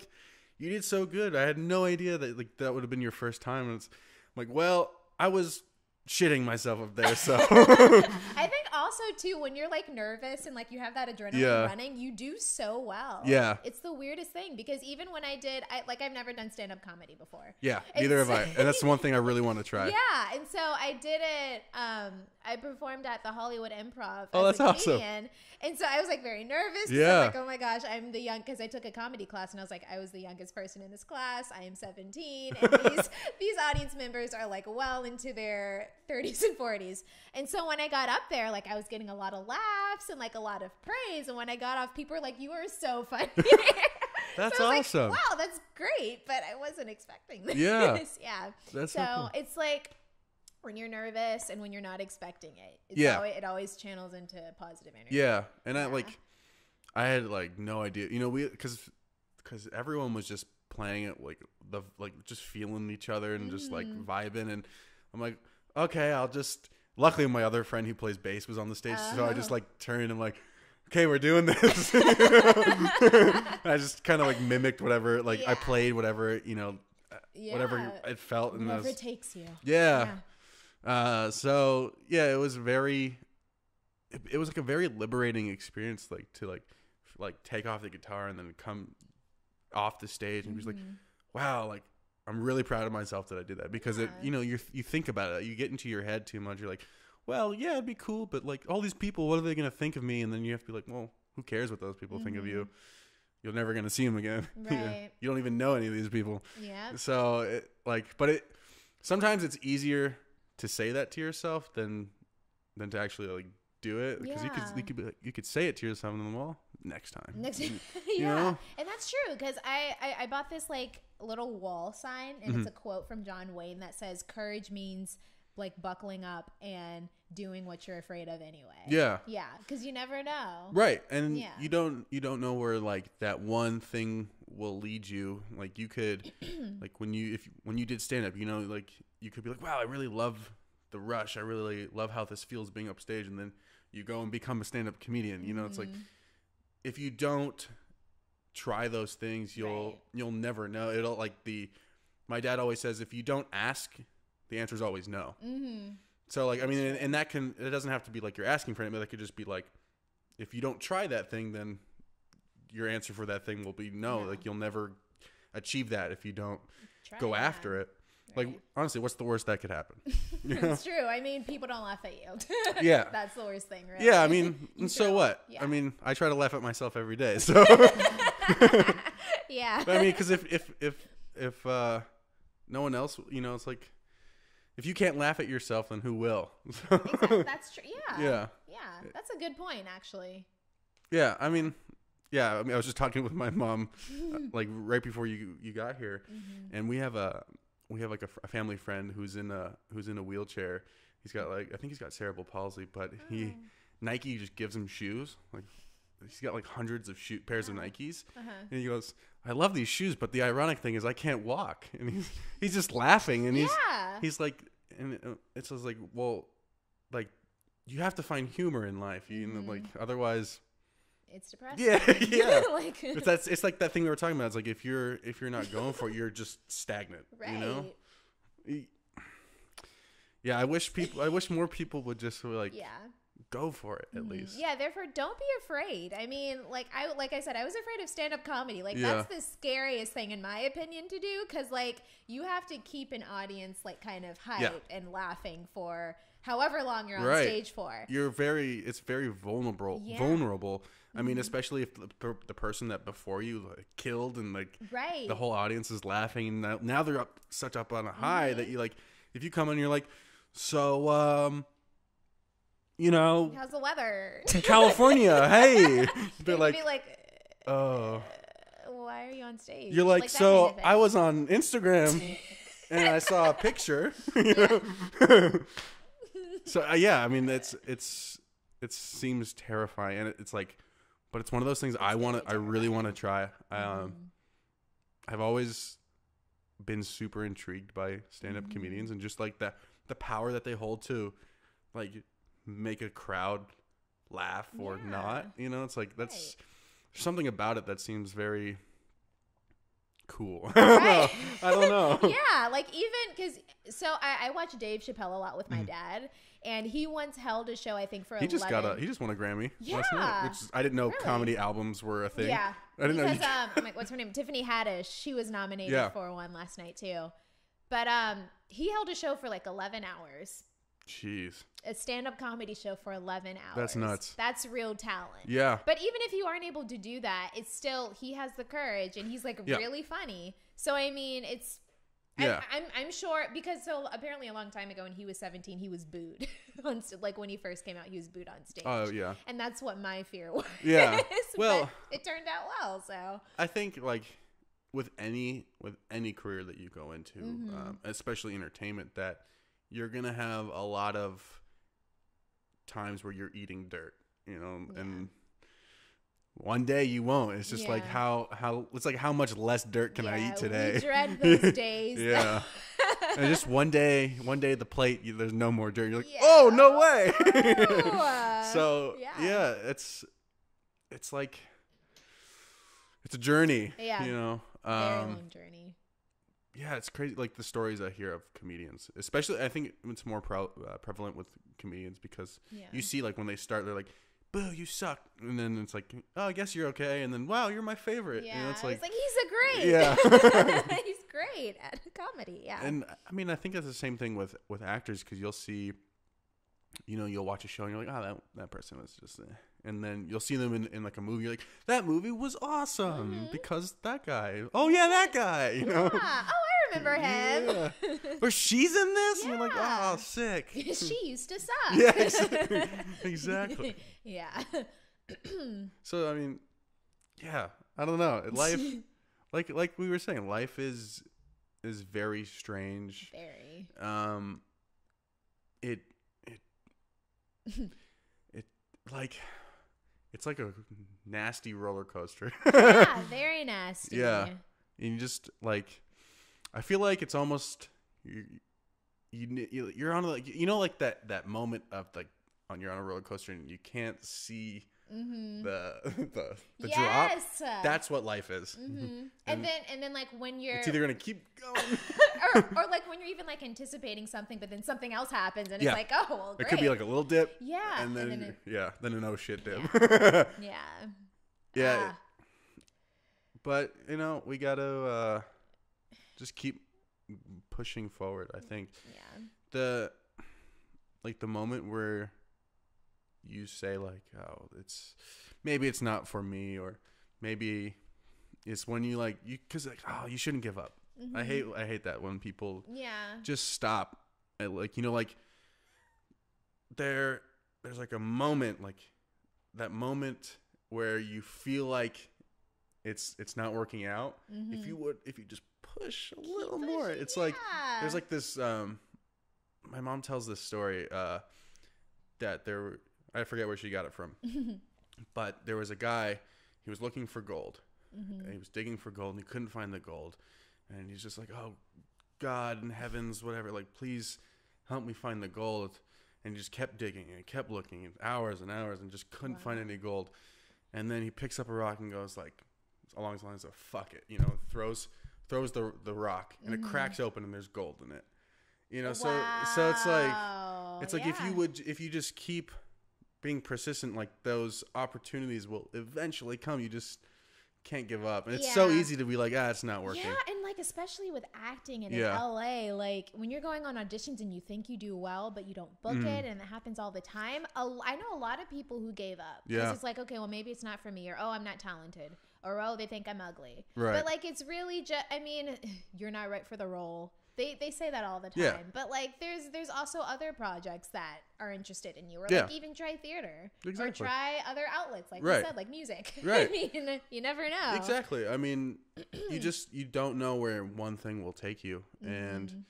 Speaker 1: did so good. I had no idea that like that would have been your first time. And I'm like, well, I was shitting myself up there. So
Speaker 2: I think also too, when you're like nervous and like you have that adrenaline running, you do so well.
Speaker 1: Yeah.
Speaker 2: It's the weirdest thing because even when I've never done stand-up comedy before.
Speaker 1: Yeah, neither have I. And that's the one thing I really want to try.
Speaker 2: Yeah. And so I did it. I performed at the Hollywood Improv.
Speaker 1: Oh, that's awesome.
Speaker 2: And so I was like very nervous.
Speaker 1: Yeah.
Speaker 2: I'm like, oh my gosh, I'm the young, because I took a comedy class and I was like, I was the youngest person in this class. I am 17. And these audience members are like well into their 30s and 40s. And so when I got up there, like I was getting a lot of laughs and like a lot of praise. And when I got off, people were like, you are so funny.
Speaker 1: That's
Speaker 2: so
Speaker 1: awesome.
Speaker 2: Like, wow, that's great. But I wasn't expecting this.
Speaker 1: Yeah.
Speaker 2: Yeah.
Speaker 1: That's so cool.
Speaker 2: It's like when you're nervous and when you're not expecting it. It always channels into positive energy.
Speaker 1: Yeah. And I had like no idea, you know, because everyone was just playing it like just feeling each other and just like vibing. And I'm like, okay, luckily my other friend who plays bass was on the stage. So I just like turned and like, okay, we're doing this. I just kind of like mimicked whatever, like I played whatever, you know, whatever it felt. And
Speaker 2: whatever takes you.
Speaker 1: Yeah. So yeah, it was like a very liberating experience, like to like take off the guitar and then come off the stage and be like, wow, like I'm really proud of myself that I did that, because it, you know, you think about it, you get into your head too much. You're like, well, yeah, it'd be cool, but like all these people, what are they going to think of me? And then you have to be like, well, who cares what those people think of you? You're never going to see them again.
Speaker 2: Right.
Speaker 1: You don't even know any of these people.
Speaker 2: Yeah.
Speaker 1: So sometimes it's easier to say that to yourself than to actually like do it, because you could say it to yourself and then, well, next time.
Speaker 2: You know? And that's true, because I bought this like little wall sign, and it's a quote from John Wayne that says, courage means like buckling up and doing what you're afraid of anyway. Yeah, because you never know,
Speaker 1: right? And you don't know where like that one thing will lead you. Like you could like when you did stand up, you know, like you could be like, wow, I really love the rush, I really love how this feels being upstage, and then you go and become a stand-up comedian. You know, it's like, if you don't try those things, you'll never know. It'll like my dad always says, if you don't ask, the answer is always no. So like, I mean, and it doesn't have to be like you're asking for it, but that could just be like, if you don't try that thing, then your answer for that thing will be no. Like you'll never achieve that if you don't go after it. Right. Like, honestly, what's the worst that could happen?
Speaker 2: It's true. I mean, people don't laugh at you.
Speaker 1: Yeah.
Speaker 2: That's the worst thing, right?
Speaker 1: Yeah, I mean, so what? Yeah. I mean, I try to laugh at myself every day, so.
Speaker 2: Yeah.
Speaker 1: But I mean, because if no one else, you know, it's like, if you can't laugh at yourself, then who will?
Speaker 2: Exactly. That's true. Yeah.
Speaker 1: Yeah.
Speaker 2: Yeah. That's a good point, actually.
Speaker 1: Yeah. I mean, I was just talking with my mom, like right before you got here, and we have like a family friend who's in a wheelchair. He's got I think he's got cerebral palsy, but Nike just gives him shoes. Like he's got like hundreds of pairs of Nikes, and he goes, "I love these shoes, but the ironic thing is I can't walk." And he's just laughing, and he's like, and it's just like, well, like you have to find humor in life, you know, like otherwise.
Speaker 2: It's depressing.
Speaker 1: Yeah. It's like that thing we were talking about. It's like if you're not going for it, you're just stagnant. Right. You know? Yeah, I wish more people would just like go for it at least.
Speaker 2: Yeah, therefore don't be afraid. I mean, like I said, I was afraid of stand-up comedy. Like that's the scariest thing in my opinion to do, cuz like you have to keep an audience like kind of hyped and laughing for however long you're on stage for.
Speaker 1: It's very vulnerable. I mean, especially if the person that before you like killed and like the whole audience is laughing, and now they're up on a high that you like, if you come in and you're like, so you know,
Speaker 2: how's the weather?
Speaker 1: California, hey. They're like,
Speaker 2: be like,
Speaker 1: oh,
Speaker 2: why are you on stage?
Speaker 1: You're like so kind of I was on Instagram and I saw a picture. You know? So I mean, it seems terrifying, and it's like, but it's one of those things I really want to try. I've always been super intrigued by stand-up comedians, and just like the power that they hold to like make a crowd laugh or not, you know. It's like there's something about it that seems very cool. I don't know.
Speaker 2: Yeah, like even because I watch Dave Chappelle a lot with my dad, and he once held a show, I think, for
Speaker 1: he just won a Grammy last night, which I didn't know comedy albums were a thing.
Speaker 2: Yeah,
Speaker 1: I didn't know.
Speaker 2: I'm like, what's her name? Tiffany Haddish. She was nominated for one last night too, but he held a show for like 11 hours.
Speaker 1: Jeez.
Speaker 2: A stand-up comedy show for 11 hours.
Speaker 1: That's nuts.
Speaker 2: That's real talent.
Speaker 1: Yeah.
Speaker 2: But even if you aren't able to do that, it's still, he has the courage, and he's like really funny. So I mean, it's I'm sure, because so apparently a long time ago when he was 17, he was booed like when he first came out, he was booed on stage.
Speaker 1: Oh yeah.
Speaker 2: And that's what my fear was.
Speaker 1: Yeah. Well,
Speaker 2: but it turned out well. So
Speaker 1: I think like with any career that you go into, especially entertainment, that you're gonna have a lot of times where you're eating dirt, you know, and one day you won't. It's just like how it's like how much less dirt can I eat today?
Speaker 2: We dread those days.
Speaker 1: Yeah. And just one day the plate, there's no more dirt. You're like, oh no way. So yeah, it's like it's a journey. Yeah. You know,
Speaker 2: very long journey.
Speaker 1: Yeah, it's crazy. Like the stories I hear of comedians, especially I think it's more prevalent with comedians because you see like when they start, they're like boo, you suck. And then it's like, oh, I guess you're okay. And then, wow, you're my favorite.
Speaker 2: Yeah.
Speaker 1: You know, it's like
Speaker 2: he's a great.
Speaker 1: Yeah.
Speaker 2: He's great at comedy. Yeah.
Speaker 1: And I mean, I think that's the same thing with actors, because you'll see, you know, you'll watch a show and you're like, oh, that person was just and then you'll see them in like a movie. You're like, that movie was awesome because that guy. Oh, yeah, that guy. You know?
Speaker 2: Yeah. Oh, I remember him.
Speaker 1: Yeah. Or she's in this?
Speaker 2: Yeah.
Speaker 1: And you're like, oh, sick.
Speaker 2: She used to suck.
Speaker 1: Yeah, exactly.
Speaker 2: Yeah.
Speaker 1: So, I mean, yeah, I don't know. Life, like we were saying, life is very strange.
Speaker 2: Very.
Speaker 1: It like, it's like a nasty roller coaster.
Speaker 2: Yeah, very nasty.
Speaker 1: Yeah. And you just like, I feel like it's almost you're on like, you know, like that moment of like you're on a roller coaster and you can't see the drop. That's what life is.
Speaker 2: And then like when you're,
Speaker 1: it's either gonna keep going
Speaker 2: or like when you're even like anticipating something, but then something else happens and it's like, oh well, great.
Speaker 1: It could be like a little dip.
Speaker 2: Yeah.
Speaker 1: And then then an oh shit dip.
Speaker 2: Yeah.
Speaker 1: Yeah. But you know, we gotta just keep pushing forward, I think. Yeah. The moment where you say like, oh, maybe it's not for me, or maybe it's when you like, because like, oh, you shouldn't give up. I hate that when people just stop. Like, you know, like there's like a moment, like that moment where you feel like it's not working out. If you just push a little more, it's like there's like this. My mom tells this story that I forget where she got it from, but there was a guy. He was looking for gold. And he was digging for gold, and he couldn't find the gold. And he's just like, "Oh, God in heavens, whatever! Like, please help me find the gold." And he just kept digging and kept looking, and hours, and just couldn't find any gold. And then he picks up a rock and goes like, along the lines of "fuck it," you know, throws the rock, and it cracks open, and there's gold in it. You know, so it's like if you just keep being persistent, like those opportunities will eventually come. You just can't give up. And it's so easy to be like, it's not working.
Speaker 2: Yeah, and like especially with acting and in LA, like when you're going on auditions and you think you do well, but you don't book it, and it happens all the time. I know a lot of people who gave up. Because it's like, okay, well maybe it's not for me, or oh, I'm not talented, or oh, they think I'm ugly. Right. But like it's really just, I mean, you're not right for the role. They say that all the time, but like there's also other projects that are interested in you, or like even try theater, or try other outlets, like you said, like music. Right. I mean, you never know.
Speaker 1: Exactly. I mean, you don't know where one thing will take you, and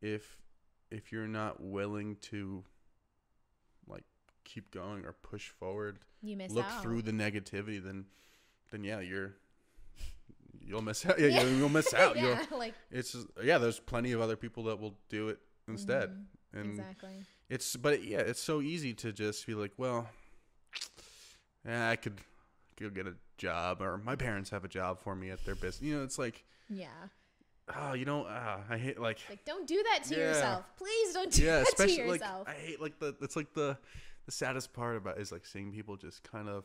Speaker 1: if you're not willing to like keep going or push forward,
Speaker 2: you
Speaker 1: look through the negativity, then you'll miss out. Yeah, you'll miss out. There's plenty of other people that will do it instead. And it's so easy to just be like, well, I could go get a job, or my parents have a job for me at their business. You know, it's like, oh, you know, I hate like
Speaker 2: don't do that to yourself. Please don't do that to yourself.
Speaker 1: Like, I hate like it's like the saddest part about is like seeing people just kind of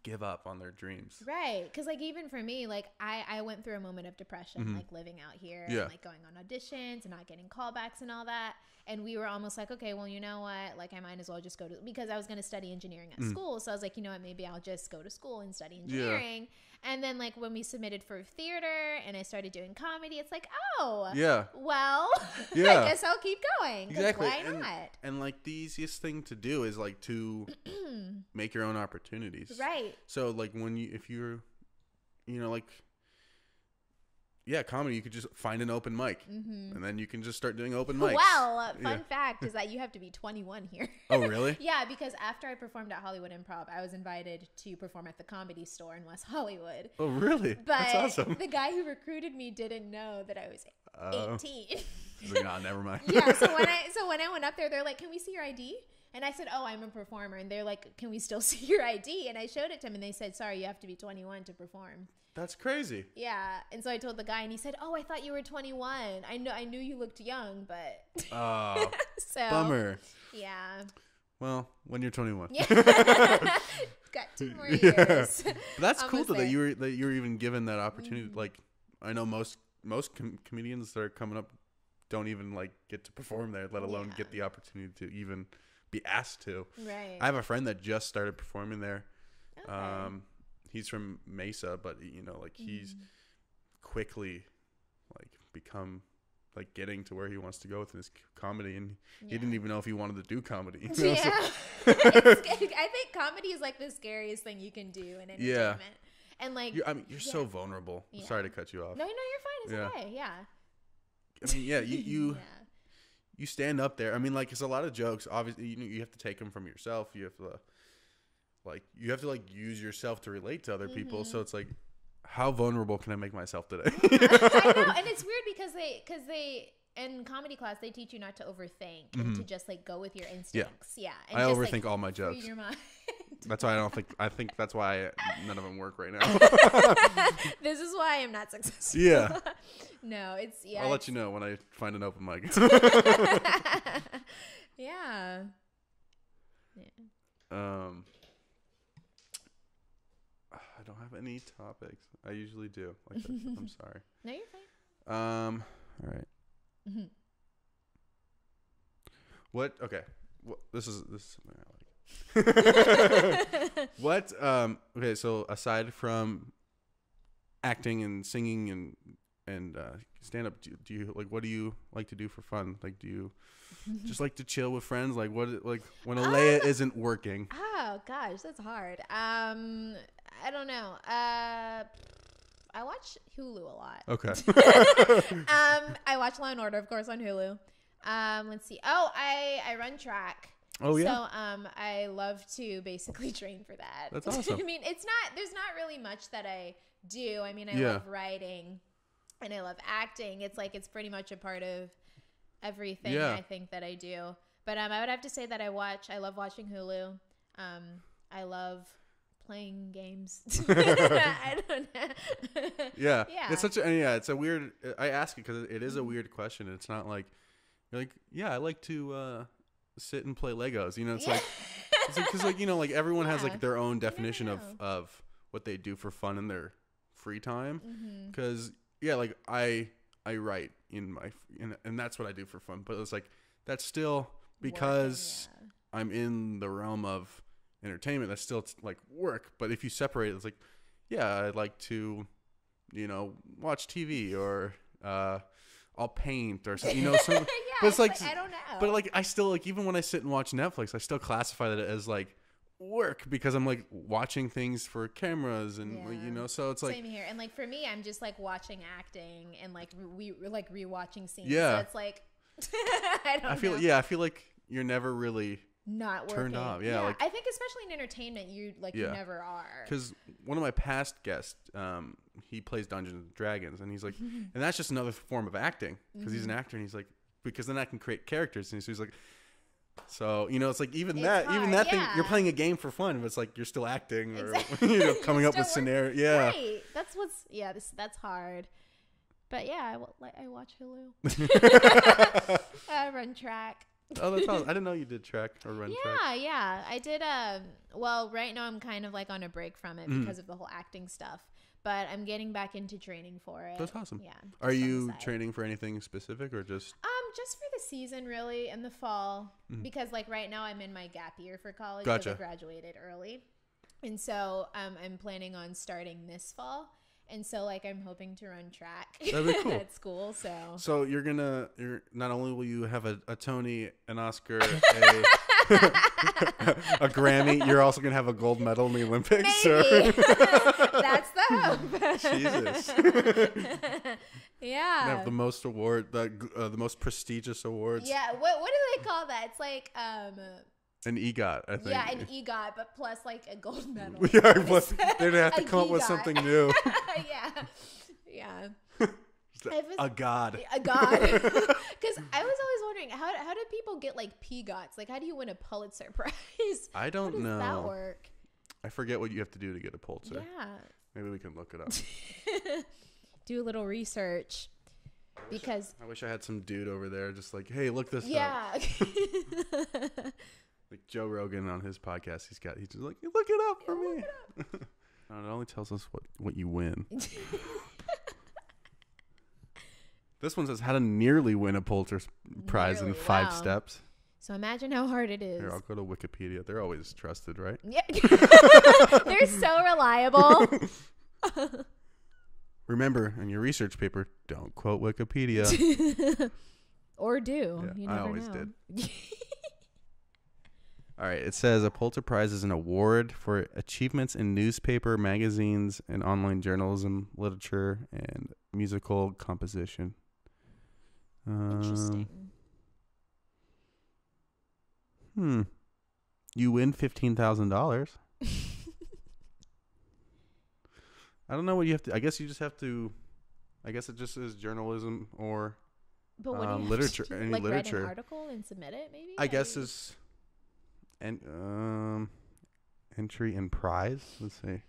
Speaker 1: give up on their dreams.
Speaker 2: Right. Because like even for me, like I went through a moment of depression, like living out here and like going on auditions and not getting callbacks and all that. And we were almost like, okay, well, you know what? Like I might as well just go to, because I was going to study engineering at school. So I was like, you know what? Maybe I'll just go to school and study engineering. Yeah. And then like when we submitted for theater and I started doing comedy, it's like, oh, well, I guess I'll keep going.
Speaker 1: Exactly.
Speaker 2: Why not?
Speaker 1: And like the easiest thing to do is like to make your own opportunities.
Speaker 2: Right.
Speaker 1: So like if you're, you know, like, comedy, you could just find an open mic and then you can just start doing open mics.
Speaker 2: Well, fun fact is that you have to be 21 here.
Speaker 1: Oh, really?
Speaker 2: Yeah, because after I performed at Hollywood Improv, I was invited to perform at the Comedy Store in West Hollywood.
Speaker 1: Oh, really?
Speaker 2: But
Speaker 1: that's awesome.
Speaker 2: The guy who recruited me didn't know that I was 18.
Speaker 1: Like, oh, never mind.
Speaker 2: Yeah, so when I went up there, they're like, "Can we see your ID?" And I said, "Oh, I'm a performer." And they're like, "Can we still see your ID?" And I showed it to him, and they said, "Sorry, you have to be 21 to perform."
Speaker 1: That's crazy.
Speaker 2: Yeah, and so I told the guy, and he said, "Oh, I thought you were 21. I knew you looked young, but."
Speaker 1: Oh,
Speaker 2: so,
Speaker 1: bummer.
Speaker 2: Yeah.
Speaker 1: Well, when you're 21.
Speaker 2: Yeah. Got 2 more years.
Speaker 1: But that's cool
Speaker 2: Almost
Speaker 1: though,
Speaker 2: there.
Speaker 1: that you were even given that opportunity. Like, I know most comedians that are coming up don't even like get to perform there, let alone get the opportunity to even be asked to.
Speaker 2: Right.
Speaker 1: I have a friend that just started performing there.
Speaker 2: Okay.
Speaker 1: He's from Mesa, but you know, like he's quickly like become like getting to where he wants to go with his comedy, and he didn't even know if he wanted to do comedy. You know?
Speaker 2: Yeah. I think comedy is like the scariest thing you can do in entertainment.
Speaker 1: Yeah.
Speaker 2: And like,
Speaker 1: you're so vulnerable.
Speaker 2: Yeah.
Speaker 1: Sorry to cut you off.
Speaker 2: No, you're fine. It's okay. Yeah.
Speaker 1: I mean, yeah, you stand up there. I mean, like, it's a lot of jokes. Obviously, you have to take them from yourself. You have to use yourself to relate to other people. So it's like, how vulnerable can I make myself today?
Speaker 2: I know, and it's weird because they in comedy class they teach you not to overthink and to just like go with your instincts. Yeah, and
Speaker 1: I
Speaker 2: just,
Speaker 1: overthink
Speaker 2: like,
Speaker 1: all my jokes.
Speaker 2: free your mind.
Speaker 1: That's why I think that's why none of them work right now.
Speaker 2: This is why I'm not successful.
Speaker 1: Yeah.
Speaker 2: No, it's
Speaker 1: I'll let you know when I find an open mic.
Speaker 2: Yeah.
Speaker 1: I don't have any topics. I usually do. Like that. I'm sorry.
Speaker 2: No, you're fine.
Speaker 1: All right. What? Okay. This is something I like. What? Okay. So aside from acting and singing and stand up, do you like, what do you like to do for fun? Like, do you just like to chill with friends? Like, what? Like when Alaya isn't working?
Speaker 2: Oh gosh, that's hard. I don't know. I watch Hulu a lot.
Speaker 1: Okay.
Speaker 2: I watch Law and Order, of course, on Hulu. Let's see. Oh, I run track.
Speaker 1: Oh yeah.
Speaker 2: So I love to basically train for that.
Speaker 1: That's awesome.
Speaker 2: I mean, there's not really much that I do. I mean, I love writing and I love acting. It's like it's pretty much a part of everything I think that I do. But I would have to say that I love watching Hulu. I love playing games. I don't know.
Speaker 1: Yeah. It's a weird, I ask it because it is a weird question. It's not like, you're like, yeah, I like to sit and play Legos. You know, it's like, because like, you know, like everyone has like their own definition of what they do for fun in their free time. Because like I write and that's what I do for fun. But it's like, that's still because I'm in the realm of entertainment, that's still like work. But if you separate it, it's like, yeah, I'd like to, you know, watch TV or I'll paint or something, you know. But it's like
Speaker 2: I don't know.
Speaker 1: But like I still like, even when I sit and watch Netflix, I still classify that as like work because I'm like watching things for cameras and you know. So it's like
Speaker 2: same here. And like for me, I'm just like watching acting and like rewatching scenes.
Speaker 1: Yeah.
Speaker 2: So it's like I
Speaker 1: feel like you're never really
Speaker 2: not working.
Speaker 1: Turned off. Yeah, like,
Speaker 2: I think especially in entertainment, you never are.
Speaker 1: Because one of my past guests, he plays Dungeons and Dragons, and he's like, and that's just another form of acting because he's an actor, and he's like, because then I can create characters, and so he's like, so you know, it's like even that thing, you're playing a game for fun, but it's like you're still acting or you know, coming up with scenarios. Yeah,
Speaker 2: right. That's hard. But yeah, I watch Hulu. I run track.
Speaker 1: Oh, that's awesome. I didn't know you did track or run track.
Speaker 2: Yeah. I did. Well, right now I'm kind of like on a break from it because of the whole acting stuff. But I'm getting back into training for it.
Speaker 1: That's awesome.
Speaker 2: Yeah.
Speaker 1: Are you training for anything specific or just?
Speaker 2: Just for the season, really, in the fall. Because like right now I'm in my gap year for college.
Speaker 1: Gotcha.
Speaker 2: I graduated early, and so I'm planning on starting this fall. And so, like, I'm hoping to run track at school. So
Speaker 1: you're not only will you have a Tony, an Oscar, a Grammy, you're also gonna have a gold medal in the Olympics.
Speaker 2: Maybe. That's the hope.
Speaker 1: Jesus.
Speaker 2: Yeah.
Speaker 1: You have the most the most prestigious awards.
Speaker 2: Yeah. What do they call that? It's like
Speaker 1: an EGOT, I think.
Speaker 2: Yeah, an EGOT, but plus like a gold medal.
Speaker 1: Yeah, but they'd have to come up with something new.
Speaker 2: Yeah.
Speaker 1: A god.
Speaker 2: Because I was always wondering, how do people get like PGOTs? Like, how do you win a Pulitzer Prize?
Speaker 1: I don't know.
Speaker 2: How does that work?
Speaker 1: I forget what you have to do to get a Pulitzer.
Speaker 2: Yeah.
Speaker 1: Maybe we can look it up.
Speaker 2: Do a little research. Because
Speaker 1: I wish I had some dude over there just like, hey, look this up.
Speaker 2: Yeah.
Speaker 1: Like Joe Rogan on his podcast, he's just like, look it up for me. No, it only tells us what you win. This one says how to nearly win a Pulitzer Prize in 5 steps.
Speaker 2: So imagine how hard it is.
Speaker 1: Here, I'll go to Wikipedia. They're always trusted, right?
Speaker 2: Yeah. They're so reliable.
Speaker 1: Remember, in your research paper, don't quote Wikipedia.
Speaker 2: Or do.
Speaker 1: Yeah,
Speaker 2: you never
Speaker 1: I always
Speaker 2: know.
Speaker 1: did. All right. It says a Pulitzer Prize is an award for achievements in newspaper, magazines, and online journalism, literature, and musical composition.
Speaker 2: Interesting.
Speaker 1: You win $15,000. I don't know what you have to. I guess you just have to. I guess it just is journalism or
Speaker 2: but what do you
Speaker 1: literature.
Speaker 2: have to do?
Speaker 1: Any
Speaker 2: like
Speaker 1: literature.
Speaker 2: Write an article and submit it, maybe.
Speaker 1: I guess is. And entry and prize. Let's see.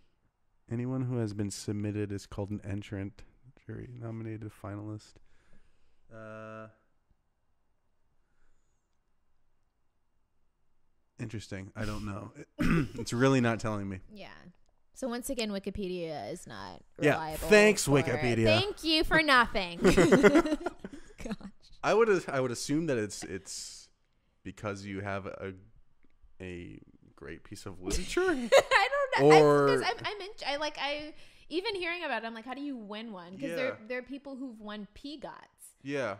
Speaker 1: Anyone who has been submitted is called an entrant, jury nominated finalist. Interesting. I don't know. It's really not telling me.
Speaker 2: Yeah. So once again, Wikipedia is not reliable.
Speaker 1: Yeah. Thanks, Wikipedia.
Speaker 2: Thank you for nothing. Gosh.
Speaker 1: I would assume that it's because you have a great piece of literature.
Speaker 2: I don't know.
Speaker 1: Or
Speaker 2: I even hearing about it, I'm like, how do you win one? Because there are people who've won PGOTs.
Speaker 1: Yeah.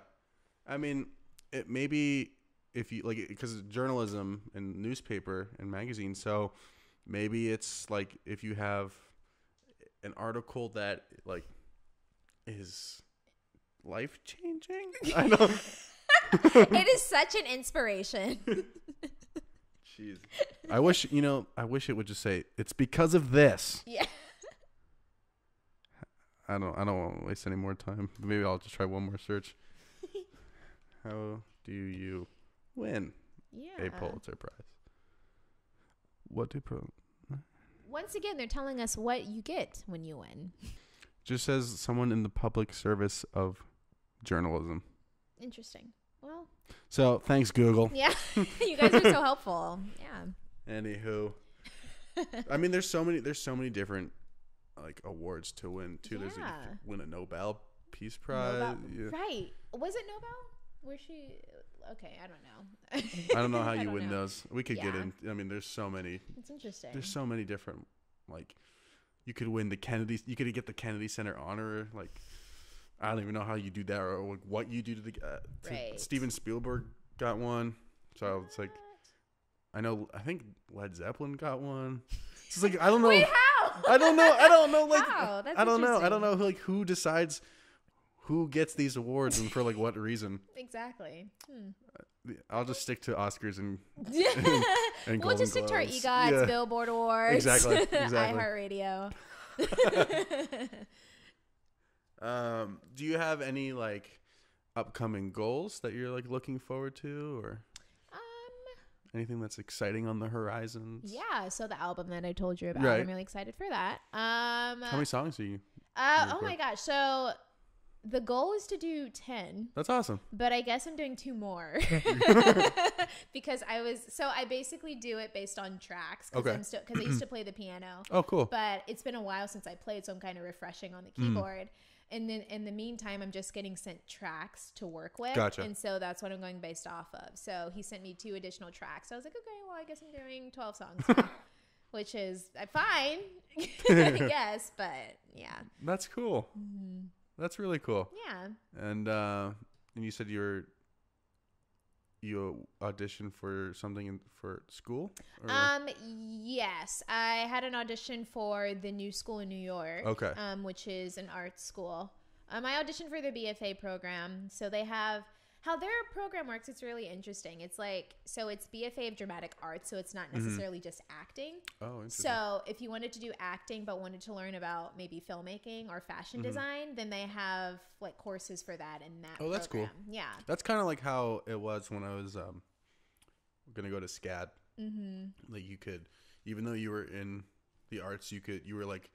Speaker 1: I mean, it maybe if you like, because journalism and newspaper and magazine, so maybe it's like if you have an article that like is life changing. I know.
Speaker 2: It is such an inspiration.
Speaker 1: Jeez. I wish it would just say it's because of this.
Speaker 2: Yeah.
Speaker 1: I don't want to waste any more time. Maybe I'll just try one more search. How do you win a Pulitzer Prize?
Speaker 2: Once again, they're telling us what you get when you win.
Speaker 1: Just says someone in the public service of journalism.
Speaker 2: Interesting. Well.
Speaker 1: So thanks, Google.
Speaker 2: Yeah, you guys are so helpful. Yeah.
Speaker 1: Anywho, I mean, there's so many different like awards to win too.
Speaker 2: Yeah.
Speaker 1: There's you win a Nobel Peace Prize. Yeah.
Speaker 2: Right? Was it Nobel? Where she? Okay, I don't know.
Speaker 1: I don't know how you win those. We could get in. I mean, there's so many.
Speaker 2: It's interesting.
Speaker 1: There's so many different, like, you could win the Kennedy. You could get the Kennedy Center honor. Like, I don't even know how you do that or like, what you do to the.
Speaker 2: Right.
Speaker 1: Steven Spielberg got one. So it's like, I think Led Zeppelin got one. It's like I don't know.
Speaker 2: Wait, how?
Speaker 1: I don't know. Like,
Speaker 2: how? That's
Speaker 1: I don't know. I don't know. Like, who decides who gets these awards and for like what reason?
Speaker 2: Exactly.
Speaker 1: I'll just stick to Oscars and
Speaker 2: we'll
Speaker 1: Golden
Speaker 2: just stick to our
Speaker 1: Globes.
Speaker 2: EGOTs, Billboard Awards,
Speaker 1: Exactly.
Speaker 2: iHeartRadio.
Speaker 1: Do you have any like upcoming goals that you're like looking forward to, or anything that's exciting on the horizons?
Speaker 2: Yeah, so the album that I told you about,
Speaker 1: right.
Speaker 2: I'm really excited for that.
Speaker 1: How many songs are you?
Speaker 2: Oh my gosh, so the goal is to do 10.
Speaker 1: That's awesome.
Speaker 2: But I guess I'm doing 2 more because I basically do it based on tracks.
Speaker 1: Okay.
Speaker 2: Because I used to play the piano.
Speaker 1: Oh, cool.
Speaker 2: But it's been a while since I played, so I'm kind of refreshing on the keyboard. And then in the meantime, I'm just getting sent tracks to work with.
Speaker 1: Gotcha.
Speaker 2: And so that's what I'm going based off of. So he sent me 2 additional tracks. So I was like, okay, well, I guess I'm doing 12 songs now, which is fine, I guess. But yeah.
Speaker 1: That's cool.
Speaker 2: Mm-hmm.
Speaker 1: That's really cool.
Speaker 2: Yeah.
Speaker 1: And you said you auditioned for something for school? Or?
Speaker 2: Yes, I had an audition for the New School in New York.
Speaker 1: Okay.
Speaker 2: Which is an art school. I auditioned for their BFA program. So they have how their program works. It's really interesting. It's like, so it's BFA of dramatic arts. So it's not necessarily just acting.
Speaker 1: Oh, interesting.
Speaker 2: So if you wanted to do acting, but wanted to learn about maybe filmmaking or fashion design, then they have like courses for that in that program.
Speaker 1: That's cool.
Speaker 2: Yeah.
Speaker 1: That's kind of like how it was when I was going to go to SCAD. Like you could, even though you were in the arts, you were like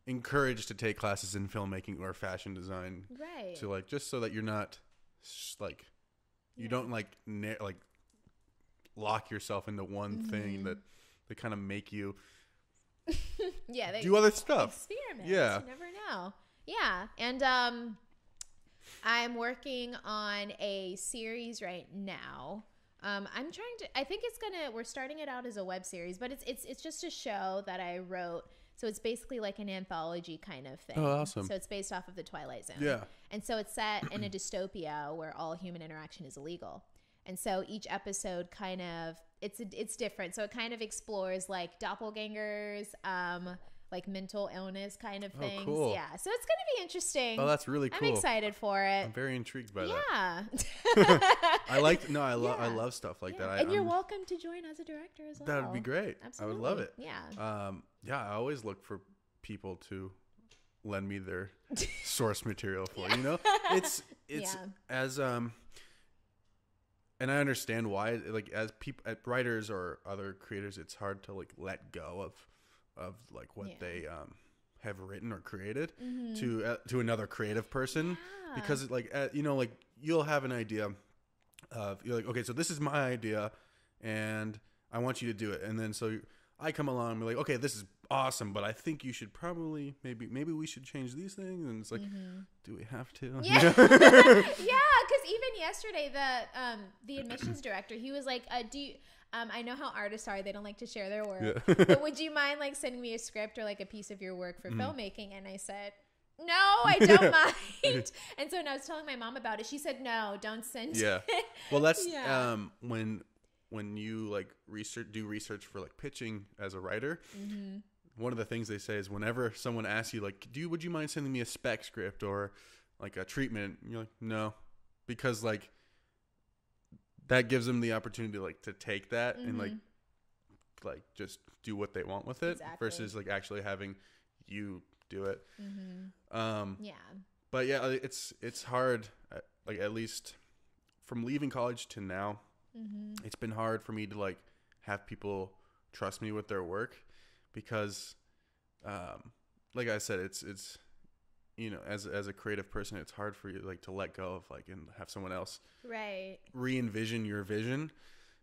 Speaker 1: encouraged to take classes in filmmaking or fashion design.
Speaker 2: Right.
Speaker 1: To like, just so that you're not like, you don't like lock yourself into one thing that they kind of make you
Speaker 2: they
Speaker 1: do other stuff.
Speaker 2: Experiment.
Speaker 1: Yeah.
Speaker 2: You never know. Yeah. And I'm working on a series right now. I think we're starting it out as a web series, but it's just a show that I wrote. So it's basically like an anthology kind of thing.
Speaker 1: Oh, awesome.
Speaker 2: So it's based off of the Twilight Zone.
Speaker 1: Yeah.
Speaker 2: And so it's set in a dystopia where all human interaction is illegal. And so each episode kind of, it's different. So it kind of explores like doppelgangers, like mental illness kind of things.
Speaker 1: Oh, cool.
Speaker 2: Yeah. So it's going to be interesting.
Speaker 1: Oh, that's really cool.
Speaker 2: I'm excited for it.
Speaker 1: I'm very intrigued by
Speaker 2: that.
Speaker 1: I love stuff like that.
Speaker 2: And you're welcome to join as a director as well.
Speaker 1: That would be great.
Speaker 2: Absolutely.
Speaker 1: I would love it.
Speaker 2: Yeah.
Speaker 1: I always look for people to lend me their source material for, it's as, and I understand why, like as writers or other creators, it's hard to like let go of like what they, have written or created to another creative person, because like, like you'll have an idea of, you're like, okay, so this is my idea and I want you to do it. And then, so I come along and be like, okay, this is awesome, but I think you should probably, maybe we should change these things. And it's like, do we have to?
Speaker 2: Yeah. Yeah. Cause even yesterday, the admissions director, he was like, I know how artists are. They don't like to share their work. Yeah. But would you mind like sending me a script or like a piece of your work for filmmaking? And I said, no, I don't mind. And so when I was telling my mom about it, she said, no, don't send it.
Speaker 1: Well, that's when you like do research for like pitching as a writer. One of the things they say is whenever someone asks you like, would you mind sending me a spec script or like a treatment? You're like, no, because like that gives them the opportunity like to take that and like just do what they want with it versus like actually having you do it. But yeah, it's hard. Like at least from leaving college to now, it's been hard for me to like have people trust me with their work because, like I said, it's as a creative person, it's hard for you like to let go of like and have someone else re-envision your vision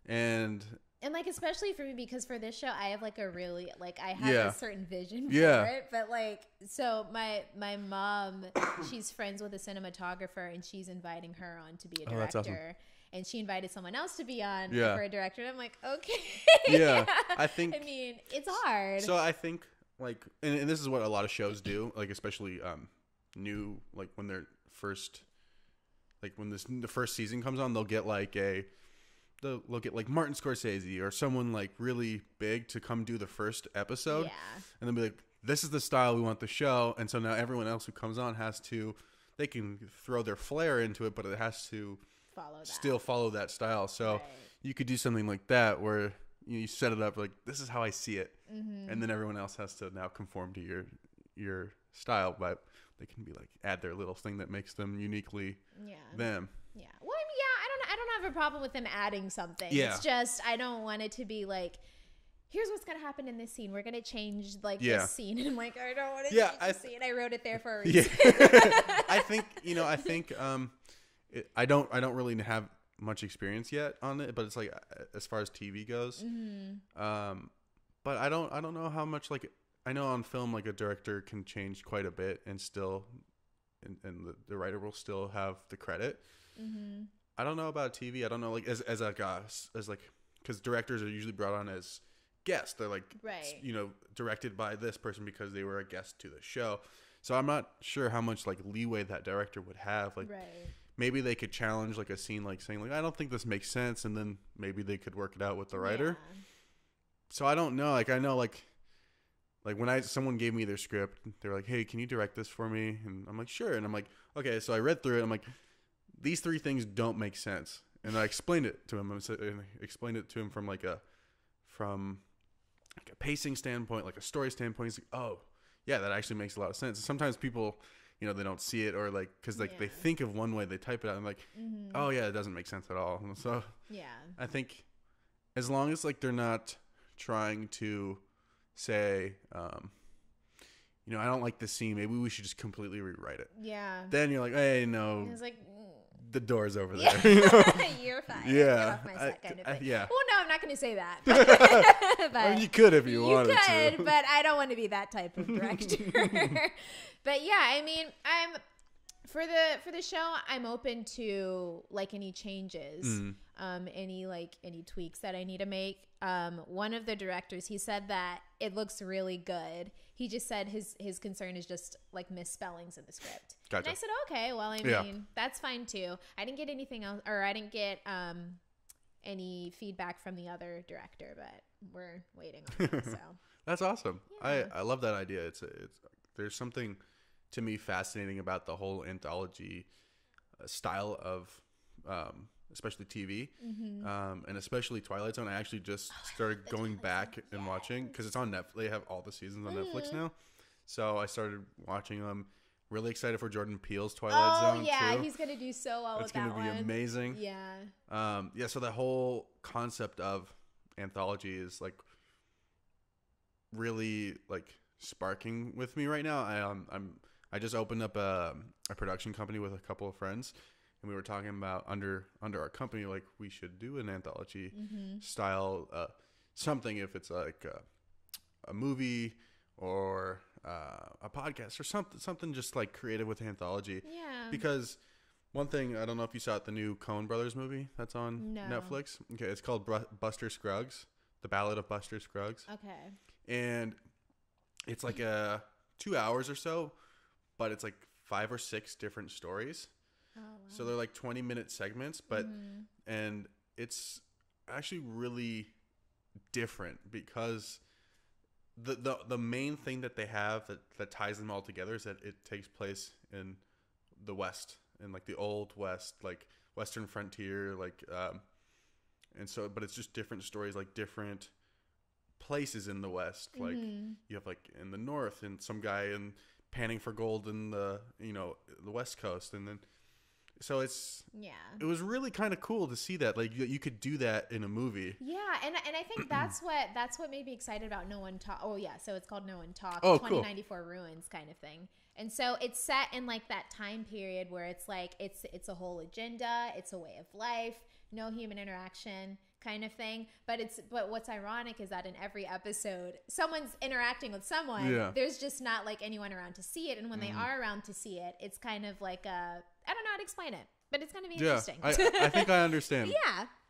Speaker 1: and like especially for me because for this show I have like a really like I have a certain vision for it, but like so my mom, she's friends with a cinematographer and she's inviting her on to be a director. That's awesome.
Speaker 2: And she invited someone else to be on for a director. And I'm like, okay.
Speaker 1: I think.
Speaker 2: I mean, it's hard.
Speaker 1: So I think like, and this is what a lot of shows do, like especially new, like when they're first, like when the first season comes on, they'll get like they'll get like Martin Scorsese or someone like really big to come do the first episode. And then be like, this is the style we want the show. And so now everyone else who comes on they can throw their flair into it, but it has to still follow that style. So you could do something like that where you set it up like, this is how I see it. And then everyone else has to now conform to your style, but they can be like, add their little thing that makes them uniquely them. Yeah.
Speaker 2: Well, I mean, I don't have a problem with them adding something. It's just, I don't want it to be like, here's what's going to happen in this scene. We're going to change like this scene. And I'm like, I don't want to change the scene. I wrote it there for a reason.
Speaker 1: I think, I don't really have much experience yet on it, but it's like as far as TV goes, but I don't know how much like I know on film like a director can change quite a bit and still, and the writer will still have the credit. I don't know about TV. I don't know like as because directors are usually brought on as guests. They're like directed by this person because they were a guest to the show. So I'm not sure how much like leeway that director would have. Like. Maybe they could challenge like a scene, like saying like, I don't think this makes sense. And then maybe they could work it out with the writer. So I don't know. Like, I know like when someone gave me their script, they were like, hey, can you direct this for me? And I'm like, sure. And I'm like, okay. So I read through it. I'm like, these 3 things don't make sense. And I explained it to him. And I explained it to him from like a pacing standpoint, like a story standpoint. He's like, oh yeah, that actually makes a lot of sense. And sometimes people, they don't see it or like, cause like they think of one way, they type it out and like, oh yeah, it doesn't make sense at all. And so I think as long as like they're not trying to say, I don't like this scene. Maybe we should just completely rewrite it. Then you're like, hey, no,
Speaker 2: it's like,
Speaker 1: the door's over there.
Speaker 2: Yeah.
Speaker 1: You know?
Speaker 2: You're fine.
Speaker 1: Yeah.
Speaker 2: Get off my set kind of thing.
Speaker 1: Yeah.
Speaker 2: Well, no, I'm not going to say that. But
Speaker 1: I mean, you could if you wanted
Speaker 2: could,
Speaker 1: to.
Speaker 2: but I don't want to be that type of director. But yeah, I mean, I'm for the show, I'm open to like any changes, any tweaks that I need to make. One of the directors, he said that it looks really good. He just said his concern is just like misspellings in the script.
Speaker 1: Gotcha.
Speaker 2: And I said, okay, well, I mean, that's fine too. I didn't get anything else, or I didn't get any feedback from the other director, but we're waiting on that. So
Speaker 1: that's awesome.
Speaker 2: Yeah.
Speaker 1: I love that idea. It's there's something to me fascinating about the whole anthology style of especially TV, and especially Twilight Zone. I actually just started going back and watching because it's on Netflix. They have all the seasons on Netflix now, so I started watching them. Really excited for Jordan Peele's Twilight Zone.
Speaker 2: Oh yeah,
Speaker 1: too.
Speaker 2: He's gonna do so well with that one.
Speaker 1: It's gonna be amazing.
Speaker 2: Yeah.
Speaker 1: Yeah. So the whole concept of anthology is like really like sparking with me right now. I just opened up a production company with a couple of friends, and we were talking about under our company, like we should do an anthology style something, if it's like a movie or a podcast or something just like creative with anthology.
Speaker 2: Yeah.
Speaker 1: Because one thing, I don't know if you saw it, the new Coen Brothers movie that's on Netflix. Okay, it's called Buster Scruggs, The Ballad of Buster Scruggs.
Speaker 2: Okay.
Speaker 1: And it's like 2 hours or so, but it's like 5 or 6 different stories.
Speaker 2: Oh, wow.
Speaker 1: So they're like 20-minute segments, but and it's actually really different because the main thing that they have that ties them all together is that it takes place in the West, in like the old West, like Western frontier, like and so, but it's just different stories, like different places in the West. Like you have like in the North, and some guy panning for gold in the West Coast, and then so it was really kind of cool to see that like you could do that in a movie.
Speaker 2: Yeah, and I think that's what made me excited about No One Talk. Oh yeah, so it's called No One Talk.
Speaker 1: Oh,
Speaker 2: 2094 Ruins kind of thing. And so it's set in like that time period where it's like it's a whole agenda, it's a way of life, no human interaction kind of thing. But what's ironic is that in every episode someone's interacting with someone.
Speaker 1: Yeah.
Speaker 2: There's just not like anyone around to see it, and when they are around to see it, it's kind of like I don't know how to explain it, but it's going to be interesting.
Speaker 1: I think I understand.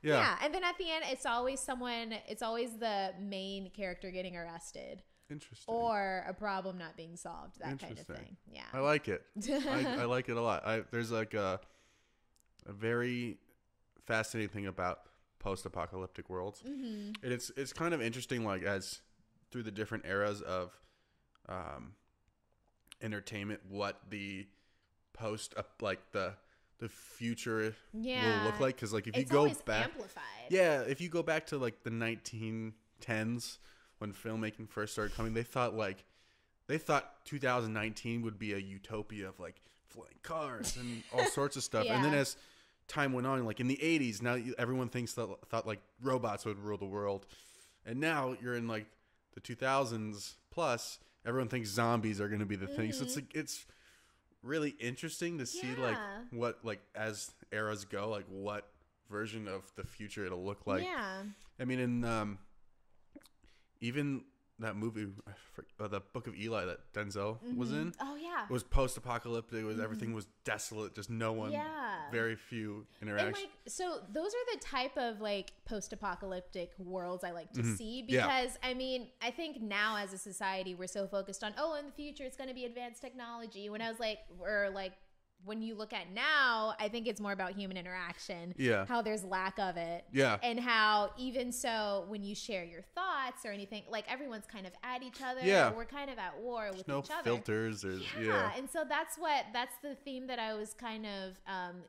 Speaker 2: Yeah. And then at the end, it's always the main character getting arrested.
Speaker 1: Interesting.
Speaker 2: Or a problem not being solved, that kind of thing. Yeah.
Speaker 1: I like it. I like it a lot. There's like a very fascinating thing about post-apocalyptic worlds. And it's kind of interesting, like as through the different eras of entertainment, what the the future will look like. Because like if you go back, amplified. If you go back to like the 1910s when filmmaking first started coming, they thought 2019 would be a utopia of like flying cars and all sorts of stuff. And then as time went on, like in the 80s, now everyone thought like robots would rule the world, and now you're in like the 2000s plus, everyone thinks zombies are going to be the thing. So it's really interesting to see like what, like as eras go, like what version of the future it'll look like. I mean, in even that movie, the Book of Eli that Denzel was in.
Speaker 2: Oh yeah.
Speaker 1: It was post-apocalyptic. It was everything was desolate, just no one, very few interactions.
Speaker 2: And like, so those are the type of like post-apocalyptic worlds I like to see, because I mean, I think now as a society we're so focused on in the future it's going to be advanced technology. When I was like, when you look at now, I think it's more about human interaction. How there's lack of it. And how even so, when you share your thoughts or anything, like everyone's kind of at each other. We're kind of at war with each other.
Speaker 1: Filters.
Speaker 2: And so that's the theme that I was kind of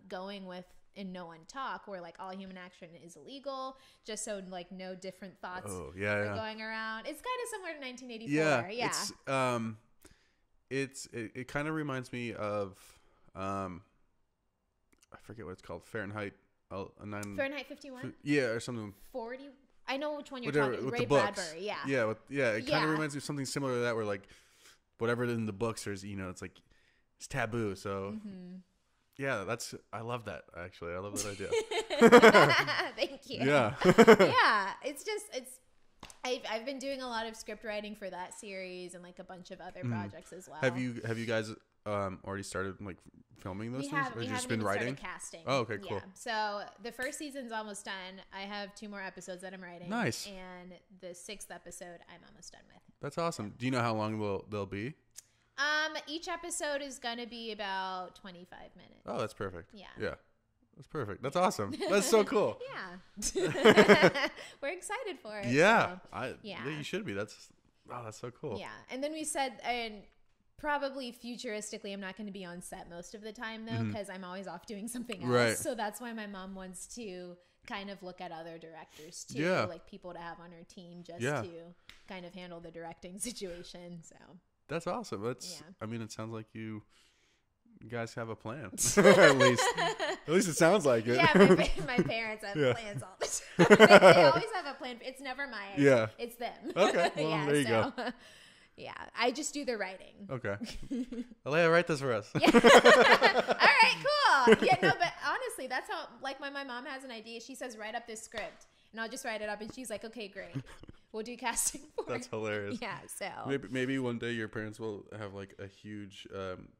Speaker 2: going with in No One Talk, where like all human action is illegal, just so like no different thoughts are going around. It's kind of similar to 1984.
Speaker 1: It kind of reminds me of I forget what it's called. Fahrenheit
Speaker 2: 51.
Speaker 1: Or something.
Speaker 2: 40. I know which one you're talking about. Ray Bradbury.
Speaker 1: It kind of reminds me of something similar to that, where like whatever in the books there's, it's like it's taboo. So Yeah, I love that, actually. I love that idea.
Speaker 2: Thank you.
Speaker 1: Yeah.
Speaker 2: Yeah. I've been doing a lot of script writing for that series and like a bunch of other projects as well.
Speaker 1: Have you guys already started like filming those things? Or
Speaker 2: We
Speaker 1: just
Speaker 2: haven't
Speaker 1: been
Speaker 2: even
Speaker 1: writing?
Speaker 2: started casting.
Speaker 1: Oh, okay, cool.
Speaker 2: Yeah. So the first season's almost done. I have 2 more episodes that I'm writing.
Speaker 1: Nice.
Speaker 2: And the 6th episode I'm almost done with.
Speaker 1: That's awesome. Do you know how long they'll be?
Speaker 2: Each episode is gonna be about 25 minutes.
Speaker 1: Oh, that's perfect.
Speaker 2: Yeah.
Speaker 1: Yeah. That's perfect. That's awesome. That's so cool.
Speaker 2: Yeah. We're excited for it.
Speaker 1: Yeah.
Speaker 2: So,
Speaker 1: Yeah, you should be. That's so cool.
Speaker 2: Yeah. And then we said, and probably futuristically, I'm not going to be on set most of the time though, because I'm always off doing something else.
Speaker 1: Right.
Speaker 2: So that's why my mom wants to kind of look at other directors too,
Speaker 1: Yeah.
Speaker 2: like people to have on her team just
Speaker 1: Yeah.
Speaker 2: to kind of handle the directing situation. So
Speaker 1: That's awesome.
Speaker 2: Yeah.
Speaker 1: I mean, it sounds like you guys have a plan. At least it sounds like it.
Speaker 2: yeah, my parents have
Speaker 1: Yeah.
Speaker 2: plans all the time. They always have a plan. It's never my idea.
Speaker 1: Yeah.
Speaker 2: It's them.
Speaker 1: Okay, well,
Speaker 2: yeah,
Speaker 1: there you go.
Speaker 2: Yeah, I just do the writing.
Speaker 1: Okay. Alaya, write this for us.
Speaker 2: Yeah. All right, cool. Yeah, no, but honestly, that's how, like, when my mom has an idea, she says, write up this script. And I'll just write it up, and she's like, okay, great. We'll do casting for
Speaker 1: That's
Speaker 2: it.
Speaker 1: hilarious.
Speaker 2: Yeah, so.
Speaker 1: Maybe one day your parents will have like a huge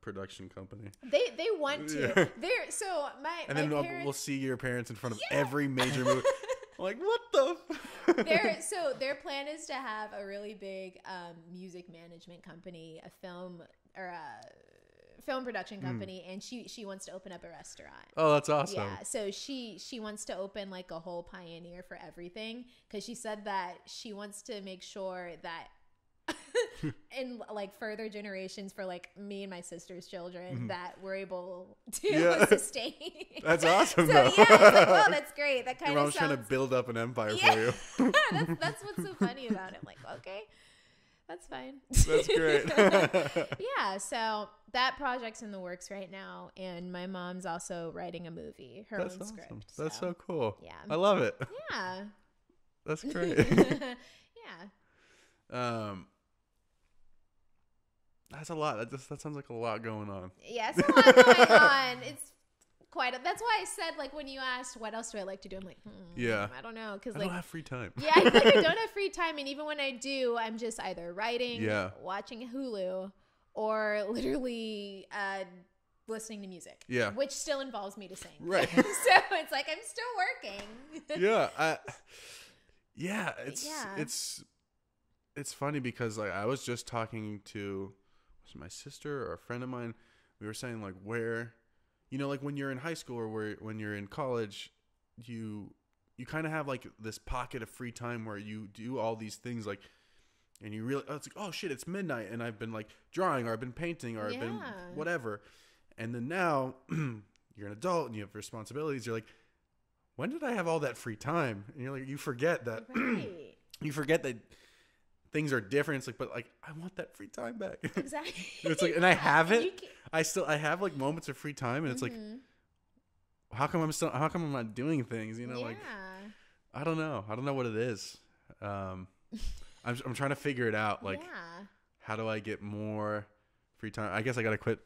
Speaker 1: production company.
Speaker 2: They want to.
Speaker 1: Yeah.
Speaker 2: They're, so
Speaker 1: And
Speaker 2: my
Speaker 1: then
Speaker 2: parents,
Speaker 1: we'll see your parents in front of
Speaker 2: Yeah.
Speaker 1: every major movie. I'm like, what the?
Speaker 2: their plan is to have a really big music management company, a film production company, and she wants to open up a restaurant.
Speaker 1: Oh, that's awesome.
Speaker 2: Yeah, so she wants to open like a whole pioneer for everything, because she said that she wants to make sure that in like further generations for like me and my sister's children that we're able to sustain.
Speaker 1: That's awesome.
Speaker 2: So
Speaker 1: though.
Speaker 2: yeah, it's like, well, that's great. That kind
Speaker 1: Your
Speaker 2: of
Speaker 1: mom's
Speaker 2: sounds.
Speaker 1: trying to build up an empire
Speaker 2: Yeah.
Speaker 1: for you.
Speaker 2: that's what's so funny about it. I'm like, okay, that's fine.
Speaker 1: That's great.
Speaker 2: Yeah, so that project's in the works right now, and my mom's also writing a movie, her
Speaker 1: That's
Speaker 2: own
Speaker 1: awesome.
Speaker 2: script.
Speaker 1: That's so cool.
Speaker 2: Yeah.
Speaker 1: I love it.
Speaker 2: Yeah.
Speaker 1: That's great.
Speaker 2: Yeah.
Speaker 1: That's a lot. That sounds like a lot going on.
Speaker 2: Yeah, it's a lot going on. It's that's why I said, like, when you asked what else do I like to do, I'm like,
Speaker 1: Yeah.
Speaker 2: I don't know, because
Speaker 1: I
Speaker 2: like
Speaker 1: don't have free time.
Speaker 2: yeah, I don't have free time, and even when I do, I'm just either writing, watching Hulu, or literally listening to music.
Speaker 1: Yeah.
Speaker 2: Which still involves me to sing.
Speaker 1: Right.
Speaker 2: So it's like I'm still working.
Speaker 1: Yeah. It's funny because like I was just talking to my sister or a friend of mine. We were saying like where, like when you're in high school or when you're in college, you kind of have like this pocket of free time where you do all these things like, and you really, it's like, oh shit, it's midnight and I've been like drawing or I've been painting or I've been whatever. And then now you're an adult and you have responsibilities. You're like, when did I have all that free time? And you're like, you forget that,
Speaker 2: Right.
Speaker 1: you forget that things are different. It's like, but like, I want that free time back.
Speaker 2: Exactly.
Speaker 1: It's like, and I have it. I have like moments of free time, and it's like, how come I'm not doing things? Like, I don't know what it is. I'm trying to figure it out. Like, how do I get more free time? I guess I gotta quit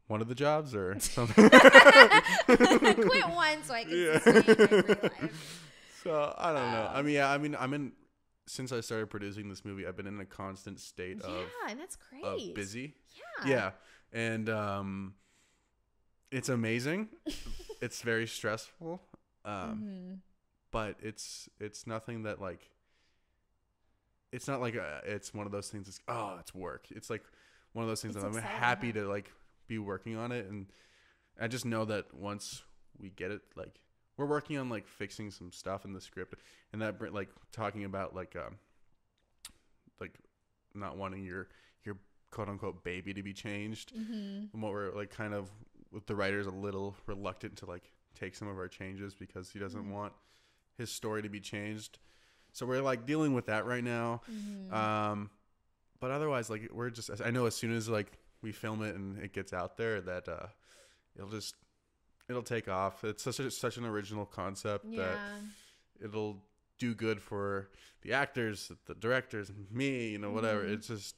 Speaker 1: one of the jobs or something.
Speaker 2: Quit one so I can sustain my free life.
Speaker 1: So I don't know. I'm in. Since I started producing this movie, I've been in a constant state
Speaker 2: and that's great.
Speaker 1: of busy. Yeah. And it's amazing. It's very stressful. But it's nothing that like, it's not like it's one of those things that's, oh, it's work. It's like one of those things that I'm happy to like be working on it. And I just know that once we get it, like, we're working on like fixing some stuff in the script, and that like talking about like not wanting your quote unquote baby to be changed, and what we're like kind of with the writer's a little reluctant to like take some of our changes because he doesn't want his story to be changed. So we're like dealing with that right now. But otherwise, like we're just, I know as soon as like we film it and it gets out there that it'll take off. It's such an original concept that it'll do good for the actors, the directors, me, whatever. It's just,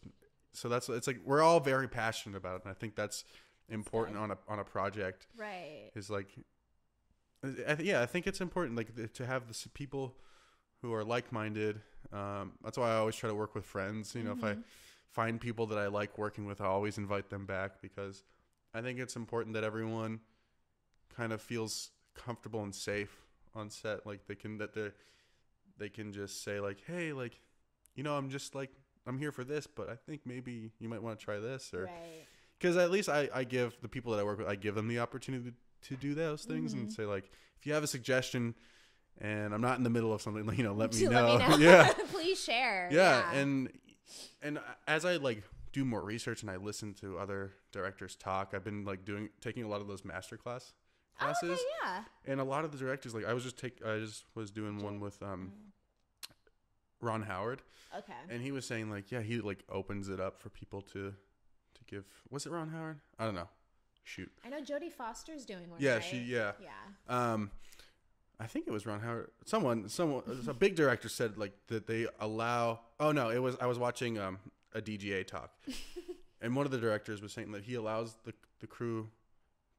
Speaker 1: so it's like, we're all very passionate about it. And I think that's important on a project.
Speaker 2: Right.
Speaker 1: Is like, I think it's important like to have the people who are like-minded. That's why I always try to work with friends. You know, if I find people that I like working with, I always invite them back, because I think it's important that everyone kind of feels comfortable and safe on set. Like they can just say like, hey, like, you know, I'm here for this, but I think maybe you might want to try this, or because at least I give the people that I work with, I give them the opportunity to do those things and say like, if you have a suggestion and I'm not in the middle of something, you know, let me know. Yeah.
Speaker 2: Please share.
Speaker 1: Yeah. And as I like do more research and I listen to other directors talk, I've been like taking a lot of those master classes.
Speaker 2: Okay, yeah.
Speaker 1: And a lot of the directors, like I just was doing one with Ron Howard.
Speaker 2: Okay.
Speaker 1: And he was saying like, yeah, he like opens it up for people to give. Was it Ron Howard? I don't know. Shoot.
Speaker 2: I know Jodie Foster's doing one.
Speaker 1: Yeah,
Speaker 2: right?
Speaker 1: Yeah. I think it was Ron Howard. Someone, a big director said like that they allow. Oh no, I was watching a DGA talk, and one of the directors was saying that he allows the crew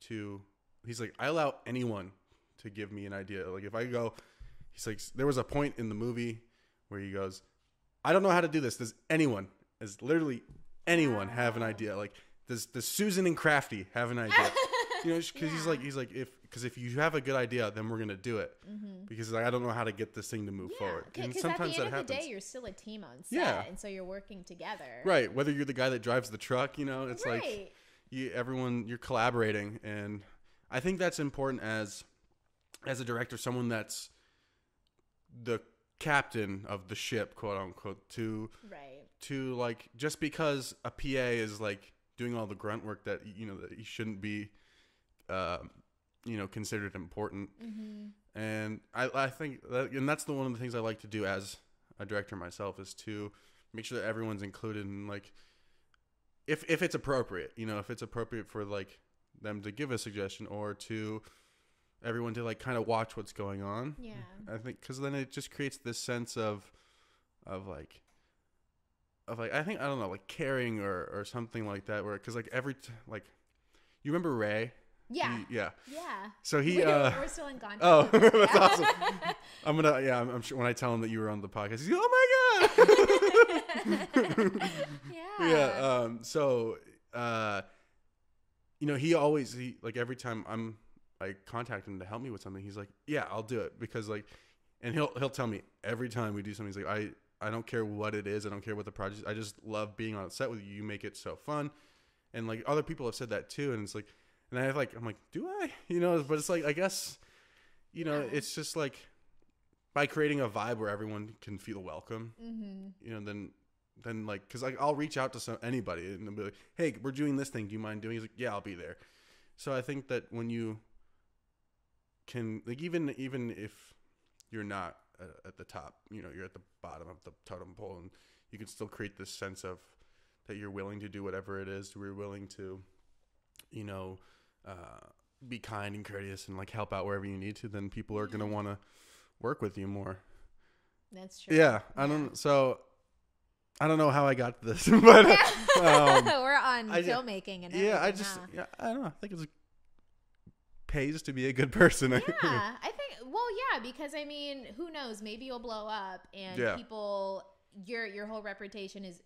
Speaker 1: to. He's like, I allow anyone to give me an idea. Like if I go, he's like, there was a point in the movie where he goes, I don't know how to do this. Does literally anyone have an idea? Like does Susan and Crafty have an idea? You know, because he's like, if you have a good idea, then we're gonna do it. Because like, I don't know how to get this thing to move forward. And sometimes
Speaker 2: at the end of
Speaker 1: happens.
Speaker 2: the day, you're still a team on set, and so you're working together.
Speaker 1: Right. Whether you're the guy that drives the truck, you know, it's like you're collaborating, and I think that's important as a director, someone that's the captain of the ship, quote unquote, to like, just because a PA is like doing all the grunt work that, you know, that he shouldn't be, you know, considered important. And I think that, and that's one of the things I like to do as a director myself, is to make sure that everyone's included, and like, if it's appropriate, you know, if it's appropriate for like them to give a suggestion, or to everyone to like kind of watch what's going on. Yeah. I think because then it just creates this sense of like I think, I don't know, like caring or something like that, where because like like you remember Ray?
Speaker 2: Yeah.
Speaker 1: Yeah. So
Speaker 2: we're still in contact.
Speaker 1: Oh, that's awesome. I'm sure when I tell him that you were on the podcast, he's like, oh my god. Yeah. So you know, he like every time I contact him to help me with something, he's like, yeah, I'll do it, because like, and he'll tell me every time we do something, he's like, I don't care what it is, I don't care what the project is, I just love being on set with you. You make it so fun. And like other people have said that too, and it's like, and I'm like, do I? You know, but it's like, I guess, you know, it's just like by creating a vibe where everyone can feel welcome, you know, then like, because like I'll reach out to anybody and they'll be like, hey, we're doing this thing, do you mind doing it? He's like, yeah, I'll be there. So I think that when you can, like, even if you're not at the top, you know, you're at the bottom of the totem pole, and you can still create this sense of that you're willing to do whatever it is, we're willing to, you know, be kind and courteous and like help out wherever you need to, then people are going to want to work with you more.
Speaker 2: That's true.
Speaker 1: Yeah. I don't know how I got to this, but
Speaker 2: we're on filmmaking and everything.
Speaker 1: I don't know. I think it pays to be a good person.
Speaker 2: Yeah, I think. Well, yeah, because I mean, who knows? Maybe you'll blow up, and people. Your whole reputation is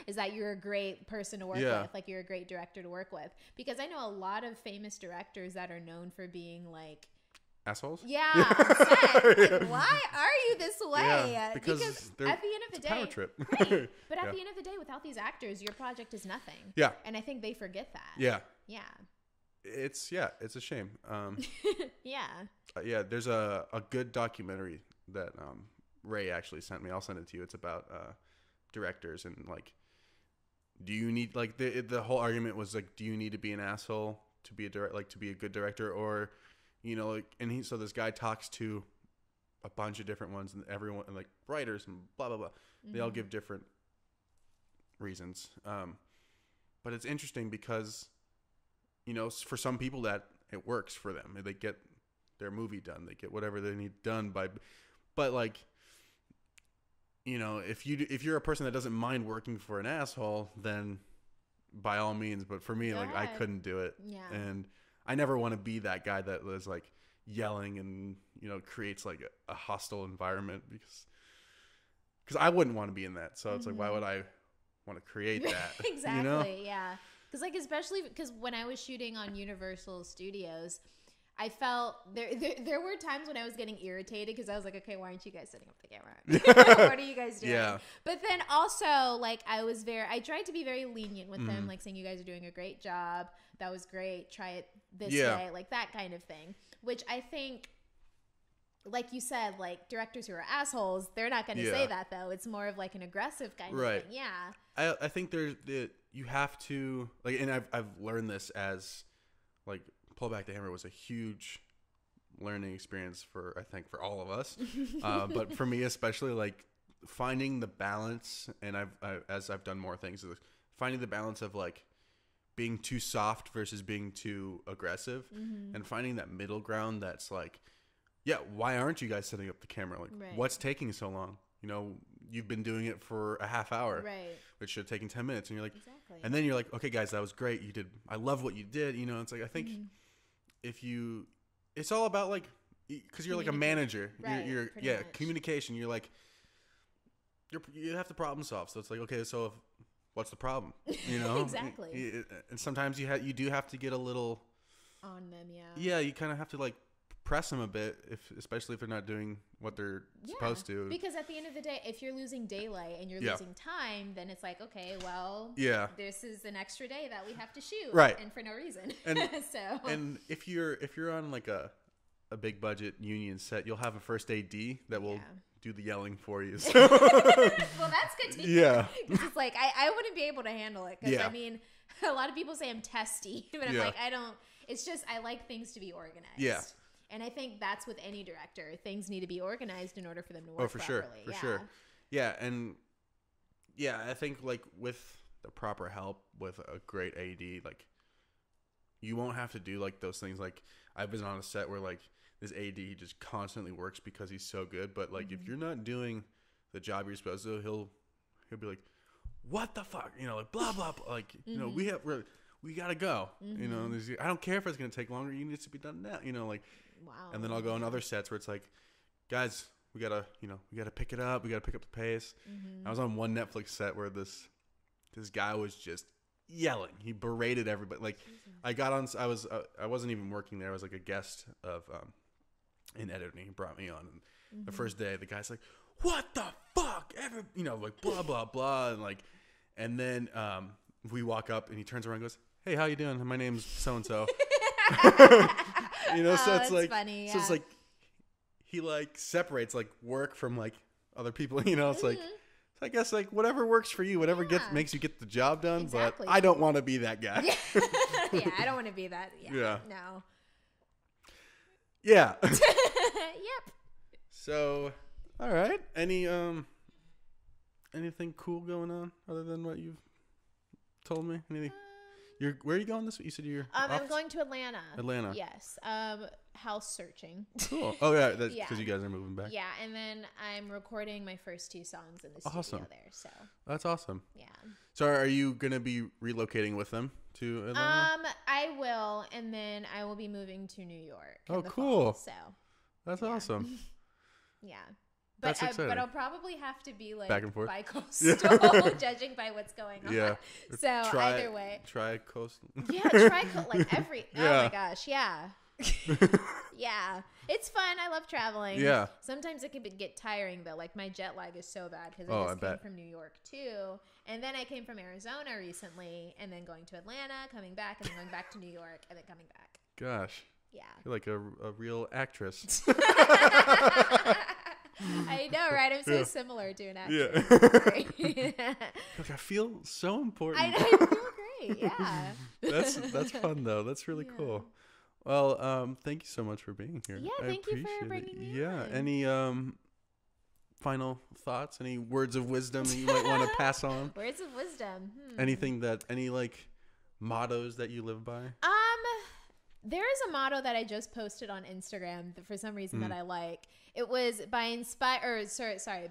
Speaker 2: is that you're a great person to work with, like you're a great director to work with. Because I know a lot of famous directors that are known for being like
Speaker 1: assholes.
Speaker 2: Yeah, on set. Like, why are you this way?
Speaker 1: Yeah, because at the end of the day, power trip.
Speaker 2: Right. But at the end of the day, without these actors, your project is nothing.
Speaker 1: Yeah,
Speaker 2: and I think they forget that.
Speaker 1: Yeah.
Speaker 2: It's
Speaker 1: a shame.
Speaker 2: Yeah.
Speaker 1: There's a good documentary that Ray actually sent me. I'll send it to you. It's about directors, and like, do you need, like, the whole argument was like, do you need to be an asshole to be to be a good director, or, you know, like, and so this guy talks to a bunch of different ones, and everyone, and like writers and blah blah blah. They all give different reasons. But it's interesting because, you know, for some people that it works for them. They get their movie done. They get whatever they need done but like, you know, if you're a person that doesn't mind working for an asshole, then by all means. But for me,
Speaker 2: Go
Speaker 1: like I
Speaker 2: ahead.
Speaker 1: couldn't do it.
Speaker 2: Yeah.
Speaker 1: And I never want to be that guy that was like yelling and, you know, creates like a hostile environment because I wouldn't want to be in that. So it's like, why would I want to create that?
Speaker 2: Exactly.
Speaker 1: You know?
Speaker 2: Yeah. Because like, especially because when I was shooting on Universal Studios, I felt there were times when I was getting irritated because I was like, okay, why aren't you guys setting up the camera? What are you guys doing?
Speaker 1: Yeah.
Speaker 2: But then also, like, I tried to be very lenient with them, like saying, you guys are doing a great job. That was great. Try it this way, like that kind of thing. Which I think, like you said, like directors who are assholes, they're not going to say that though. It's more of like an aggressive kind of thing. Yeah.
Speaker 1: I think you have to like, and I've learned this as like Pull Back the Hammer was a huge learning experience for all of us, but for me especially, like finding the balance, and as I've done more things, finding the balance of like being too soft versus being too aggressive, and finding that middle ground that's like, yeah, why aren't you guys setting up the camera? Like, what's taking so long? You know, you've been doing it for a half hour,
Speaker 2: right?
Speaker 1: Which should have taken 10 minutes. And you're like,
Speaker 2: exactly.
Speaker 1: And then you're like, okay, guys, that was great. I love what you did. You know, it's like, I think it's all about like, because you're like a manager.
Speaker 2: Right,
Speaker 1: you're
Speaker 2: much.
Speaker 1: Communication. You're like, you have to problem solve. So it's like, okay, so what's the problem? You know,
Speaker 2: exactly.
Speaker 1: And sometimes you do have to get a little
Speaker 2: on them. Yeah.
Speaker 1: Yeah, you kind of have to like press them a bit, especially if they're not doing what they're supposed to.
Speaker 2: Because at the end of the day, if you're losing daylight and you're losing time, then it's like, okay, well, this is an extra day that we have to shoot,
Speaker 1: right? And
Speaker 2: for no reason.
Speaker 1: And
Speaker 2: so,
Speaker 1: and if you're on like a big budget union set, you'll have a first AD that will do the yelling for you. So.
Speaker 2: Well, that's good to hear.
Speaker 1: Yeah,
Speaker 2: because it's like I wouldn't be able to handle it. Because I mean, a lot of people say I'm testy, but I'm like, I don't. It's just I like things to be organized.
Speaker 1: Yeah.
Speaker 2: And I think that's with any director. Things need to be organized in order for them to work properly.
Speaker 1: For sure. Yeah, and I think like with the proper help with a great AD, like you won't have to do like those things. Like I've been on a set where like this AD just constantly works because he's so good, but like if you're not doing the job you're supposed to, he'll be like, "What the fuck?" You know, like blah blah, blah. Like you know, we gotta go. You know, I don't care if it's gonna take longer. You need to be done now. You know, like.
Speaker 2: Wow.
Speaker 1: And then I'll go on other sets where it's like, guys, we gotta pick it up. We gotta pick up the pace. I was on one Netflix set where this guy was just yelling. He berated everybody. Like, I wasn't even working there. I was like a guest of in editing. He brought me on, and the first day, the guy's like, "What the fuck?" Like blah blah blah, and then we walk up, and he turns around and goes, "Hey, how you doing? My name's so and so." You know, so it's like funny, so it's like he like separates like work from like other people. You know, it's like I guess like whatever works for you, whatever makes you get the job done. Exactly. But I don't want to be that guy.
Speaker 2: Yeah, I don't want to be that. Yeah. No.
Speaker 1: Yeah.
Speaker 2: Yep.
Speaker 1: So, all right. Anything cool going on other than what you've told me? Anything? Where are you going this week? You said you're
Speaker 2: I'm going to Atlanta.
Speaker 1: Atlanta.
Speaker 2: Yes. House searching.
Speaker 1: Cool. Oh yeah, that's because you guys are moving back.
Speaker 2: Yeah, and then I'm recording my first 2 songs in the studio there. So
Speaker 1: that's awesome.
Speaker 2: Yeah.
Speaker 1: So are you gonna be relocating with them to Atlanta?
Speaker 2: I will, and then I will be moving to New York.
Speaker 1: Oh, cool.
Speaker 2: Fall, so
Speaker 1: that's awesome.
Speaker 2: Yeah.
Speaker 1: That's exciting.
Speaker 2: But I'll probably have to be like
Speaker 1: back and forth
Speaker 2: bi-coastal, judging by what's going on.
Speaker 1: Yeah.
Speaker 2: So either way.
Speaker 1: Tri-coastal.
Speaker 2: Yeah, like every. Oh my gosh, yeah. Yeah, it's fun. I love traveling.
Speaker 1: Yeah.
Speaker 2: Sometimes it can get tiring though. Like my jet lag is so bad because I just came from New York too, and then I came from Arizona recently, and then going to Atlanta, coming back, and then going back to New York, and then coming back.
Speaker 1: Gosh.
Speaker 2: Yeah.
Speaker 1: You're like a real actress.
Speaker 2: I know, right? I'm so similar to an actress.
Speaker 1: Yeah. Look, I feel so important.
Speaker 2: I feel great. Yeah.
Speaker 1: That's fun though. That's really cool. Well, thank you so much for being here.
Speaker 2: Yeah, thank you for bringing me on.
Speaker 1: Any final thoughts? Any words of wisdom that you might want to pass on?
Speaker 2: Words of wisdom.
Speaker 1: Any like mottos that you live by?
Speaker 2: There is a motto that I just posted on Instagram for some reason that I like. It was by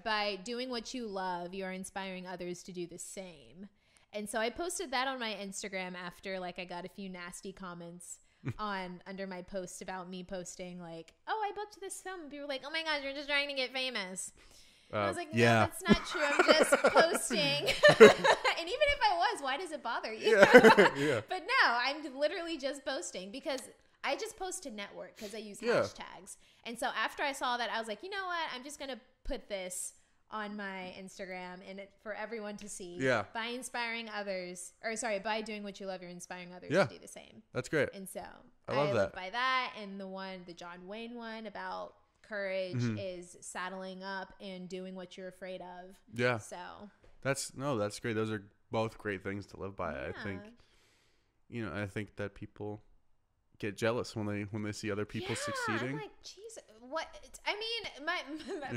Speaker 2: by doing what you love, you are inspiring others to do the same. And so I posted that on my Instagram after like I got a few nasty comments under my post about me posting like, oh, I booked this film. And people were like, oh my gosh, you're just trying to get famous. I was like, no, that's not true. I'm just posting. And even if I was, why does it bother you? Yeah. But no, I'm literally just posting because I just post to network because I use hashtags. And so after I saw that, I was like, you know what? I'm just going to put this on my Instagram and for everyone to see. Yeah. By inspiring others, by doing what you love, you're inspiring others to do the same.
Speaker 1: That's great.
Speaker 2: And so
Speaker 1: I love that.
Speaker 2: live by that. And the John Wayne one about courage is saddling up and doing what you're afraid of. Yeah. So
Speaker 1: that's great. Those are both great things to live by. Yeah. I think that people get jealous when they see other people succeeding. I'm like, geez, what? I mean,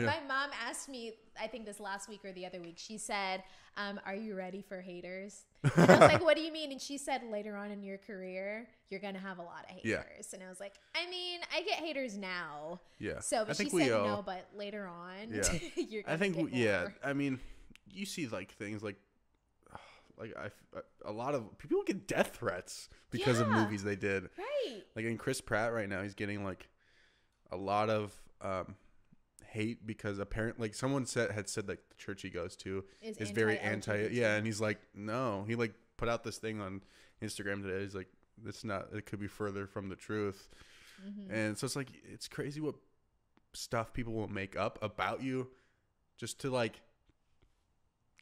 Speaker 1: my mom asked me, I think this last week or the other week, she said, are you ready for haters? And I was like, what do you mean? And she said, later on in your career, you're going to have a lot of haters. Yeah. And I was like, I mean, I get haters now. Yeah. So, but she said, no, but later on, you're going to get more. Yeah. I mean, you see like things like a lot of people get death threats because of movies they did. Right. Like in Chris Pratt right now, he's getting like a lot of hate because apparently like someone had said like the church he goes to is very anti. Yeah. And he's like, no, he like put out this thing on Instagram today. He's like, it could be further from the truth. Mm-hmm. And so it's like, it's crazy what stuff people will make up about you just to like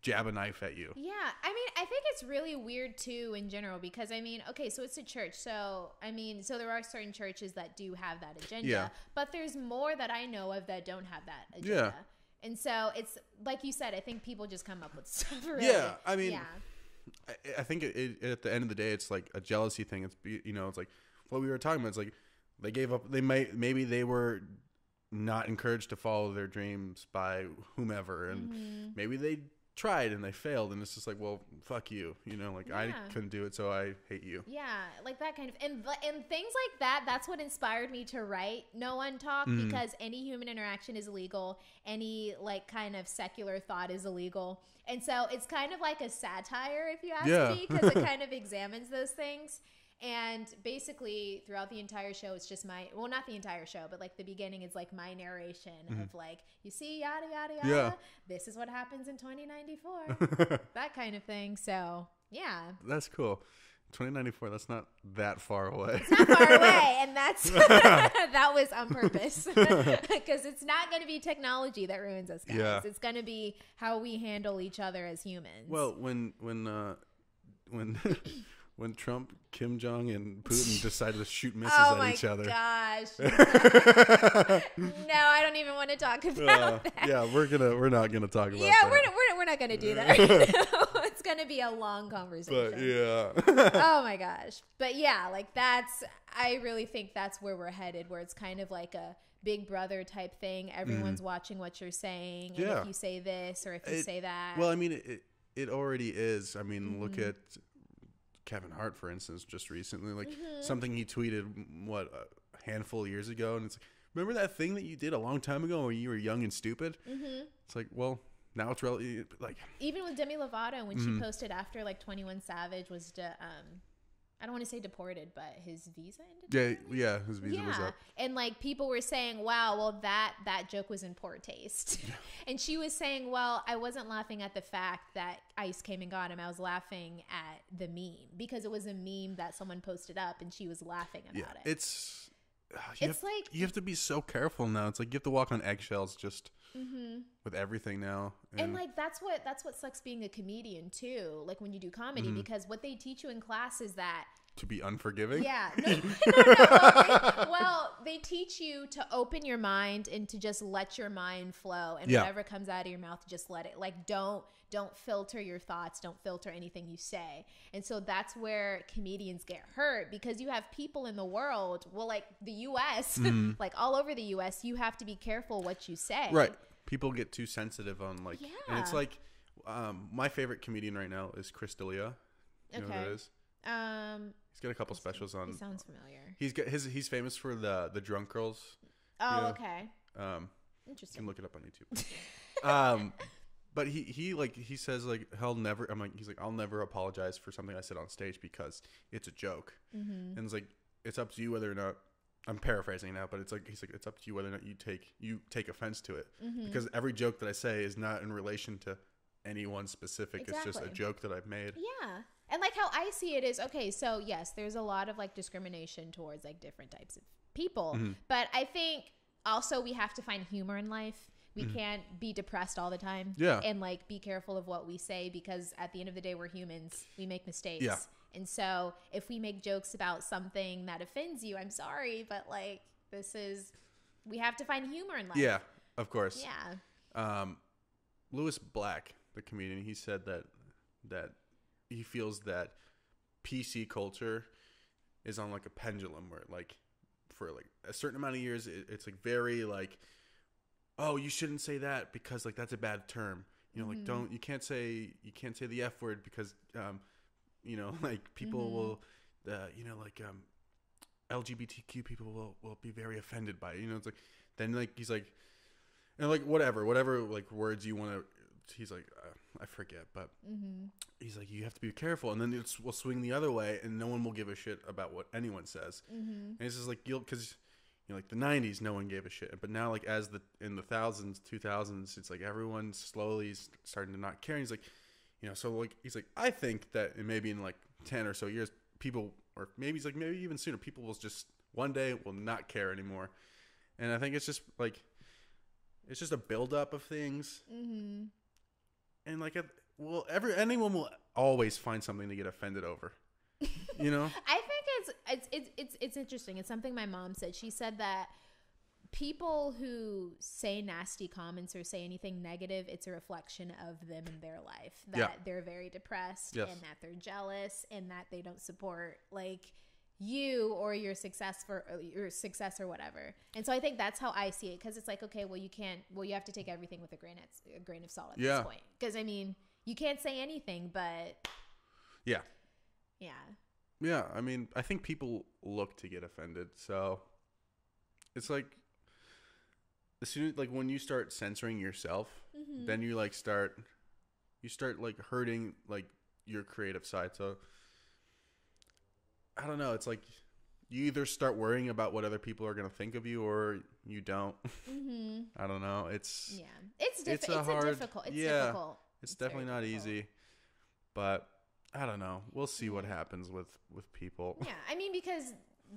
Speaker 1: jab a knife at you.
Speaker 2: Yeah. I mean, I think it's really weird too in general because I mean, okay, so it's a church. So, I mean, so there are certain churches that do have that agenda, but there's more that I know of that don't have that agenda. Yeah. And so it's like you said, I think people just come up with stuff. Really.
Speaker 1: Yeah. I mean, I think at the end of the day, it's like a jealousy thing. It's, it's like what we were talking about. It's like they gave up. Maybe they were not encouraged to follow their dreams by whomever. And maybe they tried and they failed, and it's just like, well, fuck you, I couldn't do it, so I hate you.
Speaker 2: Yeah, like that kind of and things like that. That's what inspired me to write No One Talk, because any human interaction is illegal, any like kind of secular thought is illegal, and so it's kind of like a satire, if you ask me, because it kind of examines those things. And basically throughout the entire show, it's just not the entire show, but like the beginning is like my narration of like, you see, yada, yada, yada. Yeah. This is what happens in 2094. That kind of thing. So, yeah.
Speaker 1: That's cool. 2094, that's not that far away.
Speaker 2: It's not far away. And that was on purpose. Because it's not going to be technology that ruins us, guys. Yeah. It's going to be how we handle each other as humans.
Speaker 1: Well, when Trump, Kim Jong, and Putin decided to shoot missiles at each other.
Speaker 2: Oh my gosh! No, I don't even want to talk about that.
Speaker 1: Yeah, we're not gonna talk about that.
Speaker 2: Yeah, we're not gonna do that. Right now. It's gonna be a long conversation.
Speaker 1: But yeah.
Speaker 2: Oh my gosh! But yeah, like I really think that's where we're headed. Where it's kind of like a Big Brother type thing. Everyone's watching what you're saying, and if you say this or if you say that.
Speaker 1: Well, I mean, it already is. I mean, look at Kevin Hart, for instance, just recently, like something he tweeted, a handful of years ago. And it's like, remember that thing that you did a long time ago when you were young and stupid? It's like, well, now it's really like. Even
Speaker 2: with Demi Lovato, when she posted after like 21 Savage was I don't want to say deported, but his visa ended.
Speaker 1: Yeah, his visa was up.
Speaker 2: And like people were saying, wow, well that joke was in poor taste. And she was saying, well, I wasn't laughing at the fact that ICE came and got him. I was laughing at the meme because it was a meme that someone posted up and she was laughing about it.
Speaker 1: You have to be so careful now. It's like you have to walk on eggshells just with everything now.
Speaker 2: And like that's what sucks being a comedian too. Like when you do comedy, because what they teach you in class is that
Speaker 1: to be unforgiving.
Speaker 2: Yeah. No. Well, they teach you to open your mind and to just let your mind flow, and whatever comes out of your mouth, just let it. Like don't filter your thoughts. Don't filter anything you say. And so that's where comedians get hurt, because you have people in the world, well, like the U.S., like all over the U.S., you have to be careful what you say.
Speaker 1: Right. People get too sensitive on like, and it's like, my favorite comedian right now is Chris D'Elia. You know who that is? He's got a couple specials on.
Speaker 2: He sounds familiar.
Speaker 1: He's famous for the drunk girls.
Speaker 2: Oh, okay.
Speaker 1: Interesting. You can look it up on YouTube. But he says like he'll never. He's like I'll never apologize for something I said on stage because it's a joke. And it's like it's up to you whether or not. I'm paraphrasing now, but it's like he's like it's up to you whether or not you take offense to it because every joke that I say is not in relation to anyone specific. Exactly. It's just a joke that I've made.
Speaker 2: Yeah. And like how I see it is, okay, so yes, there's a lot of like discrimination towards like different types of people, but I think also we have to find humor in life. We can't be depressed all the time.
Speaker 1: Yeah.
Speaker 2: And like be careful of what we say because at the end of the day, we're humans. We make mistakes.
Speaker 1: Yeah.
Speaker 2: And so if we make jokes about something that offends you, I'm sorry, but like we have to find humor in life.
Speaker 1: Yeah, of course.
Speaker 2: Yeah.
Speaker 1: Lewis Black, the comedian, he said that he feels that PC culture is on like a pendulum where like for like a certain amount of years it's like very like, oh, you shouldn't say that because like that's a bad term. You know, like you can't say the F word because you know, like people will you know, like LGBTQ people will be very offended by it. You know, it's like then like he's like and like whatever like words you want to he's like I forget, but he's like you have to be careful and then we'll swing the other way and no one will give a shit about what anyone says. And it's just like because you know, like the 90s, no one gave a shit. But now, like, in the thousands, 2000s, it's like everyone's slowly starting to not care. And he's like, you know, so like, he's like, I think that maybe in like 10 or so years, people, or maybe he's like, maybe even sooner, people will just one day will not care anymore. And I think it's just like, it's just a buildup of things. And like, anyone will always find something to get offended over. You know?
Speaker 2: I think it's interesting. It's something my mom said. She said that people who say nasty comments or say anything negative, it's a reflection of them in their life. That they're very depressed and that they're jealous and that they don't support like you or your success or whatever. And so I think that's how I see it because it's like, okay, well you have to take everything with a grain of salt at this point. Because I mean, you can't say anything, but yeah.
Speaker 1: Yeah, I mean, I think people look to get offended. So it's like as soon as like when you start censoring yourself, then you like start like hurting like your creative side. So I don't know, it's like you either start worrying about what other people are going to think of you or you don't. I don't know. It's difficult. It's definitely not easy. But I don't know. We'll see what happens with people.
Speaker 2: Yeah, I mean, because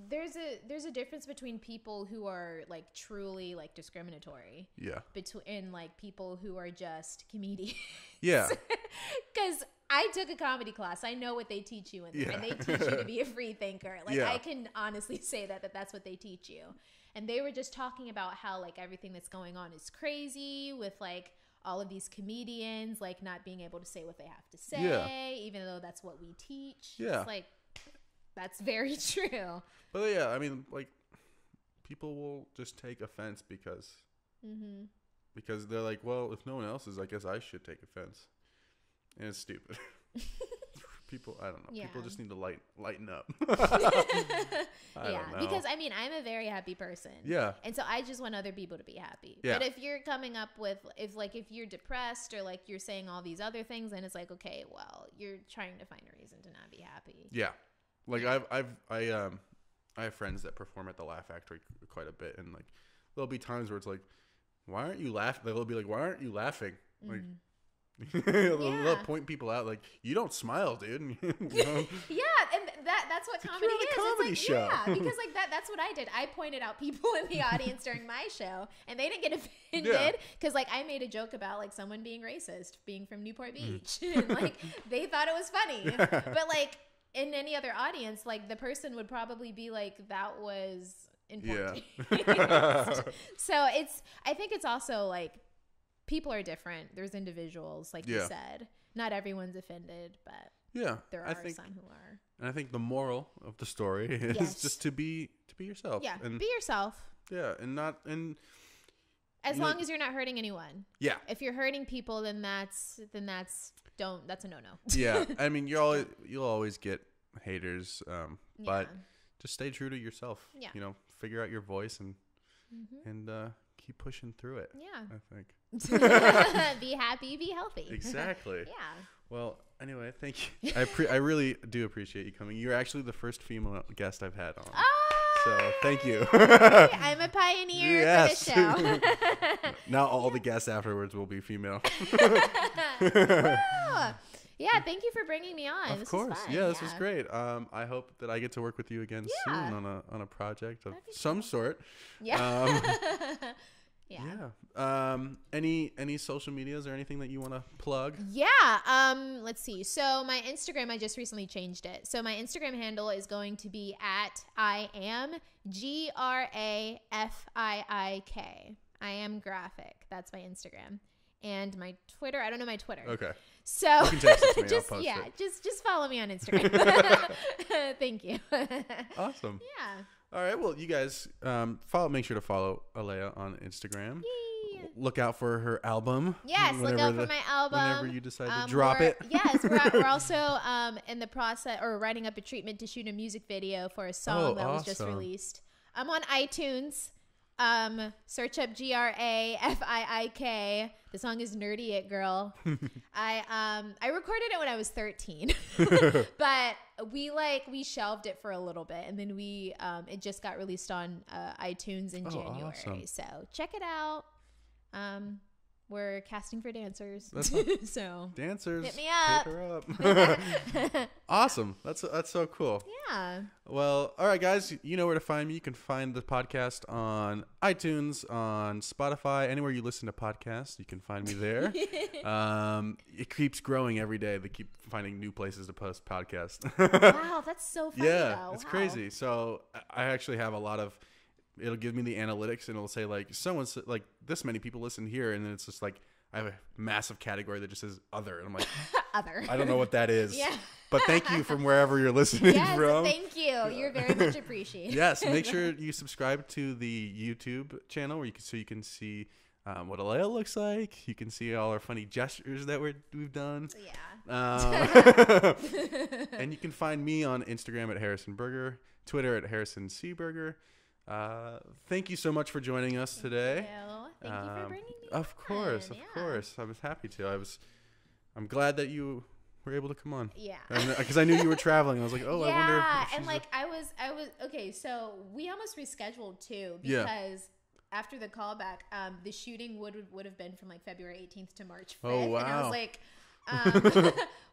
Speaker 2: there's a difference between people who are like truly like discriminatory.
Speaker 1: Yeah.
Speaker 2: And like people who are just comedians.
Speaker 1: Yeah.
Speaker 2: Because I took a comedy class. I know what they teach you in there, and they teach you to be a free thinker. Like I can honestly say that's what they teach you. And they were just talking about how like everything that's going on is crazy with like all of these comedians like not being able to say what they have to say, even though that's what we teach. Yeah. It's like, that's very true.
Speaker 1: But yeah, I mean, like people will just take offense because they're like, well, if no one else is, I guess I should take offense. And it's stupid. People, I don't know. Yeah. People just need to lighten up. I don't know.
Speaker 2: Because I mean, I'm a very happy person.
Speaker 1: Yeah.
Speaker 2: And so I just want other people to be happy.
Speaker 1: Yeah.
Speaker 2: But if you're coming up with, if you're depressed or like you're saying all these other things, then it's like, okay, well, you're trying to find a reason to not be happy.
Speaker 1: Yeah. Like I have friends that perform at the Laugh Factory quite a bit, and like there'll be times where it's like, why aren't you laughing? They'll be like, why aren't you laughing? Like. They'll point people out like you don't smile, dude. You know?
Speaker 2: Yeah, and that's what comedy is.
Speaker 1: It's a comedy show.
Speaker 2: Yeah, because like that's what I did. I pointed out people in the audience during my show, and they didn't get offended because like I made a joke about like someone being racist, being from Newport Beach, and like they thought it was funny. But like in any other audience, like the person would probably be like, that was important. So I think it's also like, people are different. There's individuals, like you said. Not everyone's offended, but there are some who are.
Speaker 1: And I think the moral of the story is just to be yourself.
Speaker 2: Yeah,
Speaker 1: and,
Speaker 2: be yourself.
Speaker 1: Yeah,
Speaker 2: as long as you're not hurting anyone.
Speaker 1: Yeah.
Speaker 2: If you're hurting people, then that's a no-no.
Speaker 1: Yeah, I mean you'll always get haters, but just stay true to yourself. Yeah. You know, figure out your voice and keep pushing through it.
Speaker 2: Yeah.
Speaker 1: I think.
Speaker 2: Be happy, be healthy.
Speaker 1: Exactly.
Speaker 2: Yeah.
Speaker 1: Well, anyway, thank you. I really do appreciate you coming. You're actually the first female guest I've had on.
Speaker 2: Oh,
Speaker 1: So thank you.
Speaker 2: I'm a pioneer for this show.
Speaker 1: Now all the guests afterwards will be female.
Speaker 2: Yeah, thank you for bringing me on.
Speaker 1: Of course. Was fun. Yeah, this was great. I hope that I get to work with you again soon on a project of some sort.
Speaker 2: Yeah.
Speaker 1: Any social medias or anything that you want to plug?
Speaker 2: Yeah. Let's see. So my Instagram, I just recently changed it. So my Instagram handle is going to be at I am GRAFIIK. I am graphic. That's my Instagram. And my Twitter, I don't know my Twitter.
Speaker 1: Okay.
Speaker 2: So
Speaker 1: you can text it to me.
Speaker 2: just
Speaker 1: I'll post it.
Speaker 2: just follow me on Instagram. Thank you.
Speaker 1: Awesome.
Speaker 2: Yeah.
Speaker 1: All right. Well, you guys make sure to follow Alaya on Instagram.
Speaker 2: Yay.
Speaker 1: Look out for her album.
Speaker 2: Yes, look out for my album.
Speaker 1: Whenever you decide to drop it.
Speaker 2: Yes, we're also in the process or writing up a treatment to shoot a music video for a song that was just released. I'm on iTunes. Search up GRAFIIK. The song is Nerdy It Girl. I recorded it when I was 13, but we shelved it for a little bit, and then it just got released on iTunes in January. Awesome. So check it out. We're casting for dancers. So
Speaker 1: dancers,
Speaker 2: hit me up.
Speaker 1: Hit her up. Awesome. That's so cool.
Speaker 2: Yeah.
Speaker 1: Well, all right, guys. You know where to find me. You can find the podcast on iTunes, on Spotify, anywhere you listen to podcasts. You can find me there. It keeps growing every day. They keep finding new places to post podcasts.
Speaker 2: Wow, that's so funny.
Speaker 1: Yeah, it's crazy. So I actually have a lot of. It'll give me the analytics and it'll say like someone's like this many people listen here, and then it's just like I have a massive category that just says other, and I'm like
Speaker 2: other.
Speaker 1: I don't know what that is.
Speaker 2: Yeah.
Speaker 1: But thank you from wherever you're listening from.
Speaker 2: Thank you. You're very much appreciated.
Speaker 1: Yes, make sure you subscribe to the YouTube channel where you can see what Alaya looks like. You can see all our funny gestures that we've done.
Speaker 2: Yeah.
Speaker 1: And you can find me on Instagram at Harrison Burger, Twitter at Harrison C Burger. Thank you so much for joining us today.
Speaker 2: Thank you for bringing me
Speaker 1: Of course. I was happy to. I'm glad that you were able to come on.
Speaker 2: Yeah.
Speaker 1: Because I knew you were traveling. I was like, I wonder.
Speaker 2: Yeah, and I was okay. So we almost rescheduled too because after the callback, the shooting would have been from like February 18th to March 5th.
Speaker 1: Oh wow.
Speaker 2: And I was like.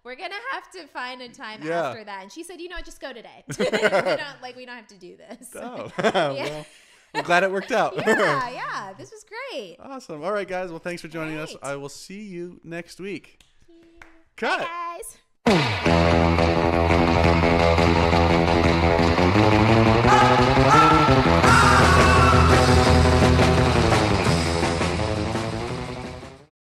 Speaker 2: We're gonna have to find a time after that, and she said, "You know what? Just go today. we don't have to do this."
Speaker 1: Oh, well, I'm glad it worked out.
Speaker 2: Yeah, this was great.
Speaker 1: Awesome. All right, guys. Well, thanks for joining us. I will see you next week. Cut.
Speaker 2: Bye, guys.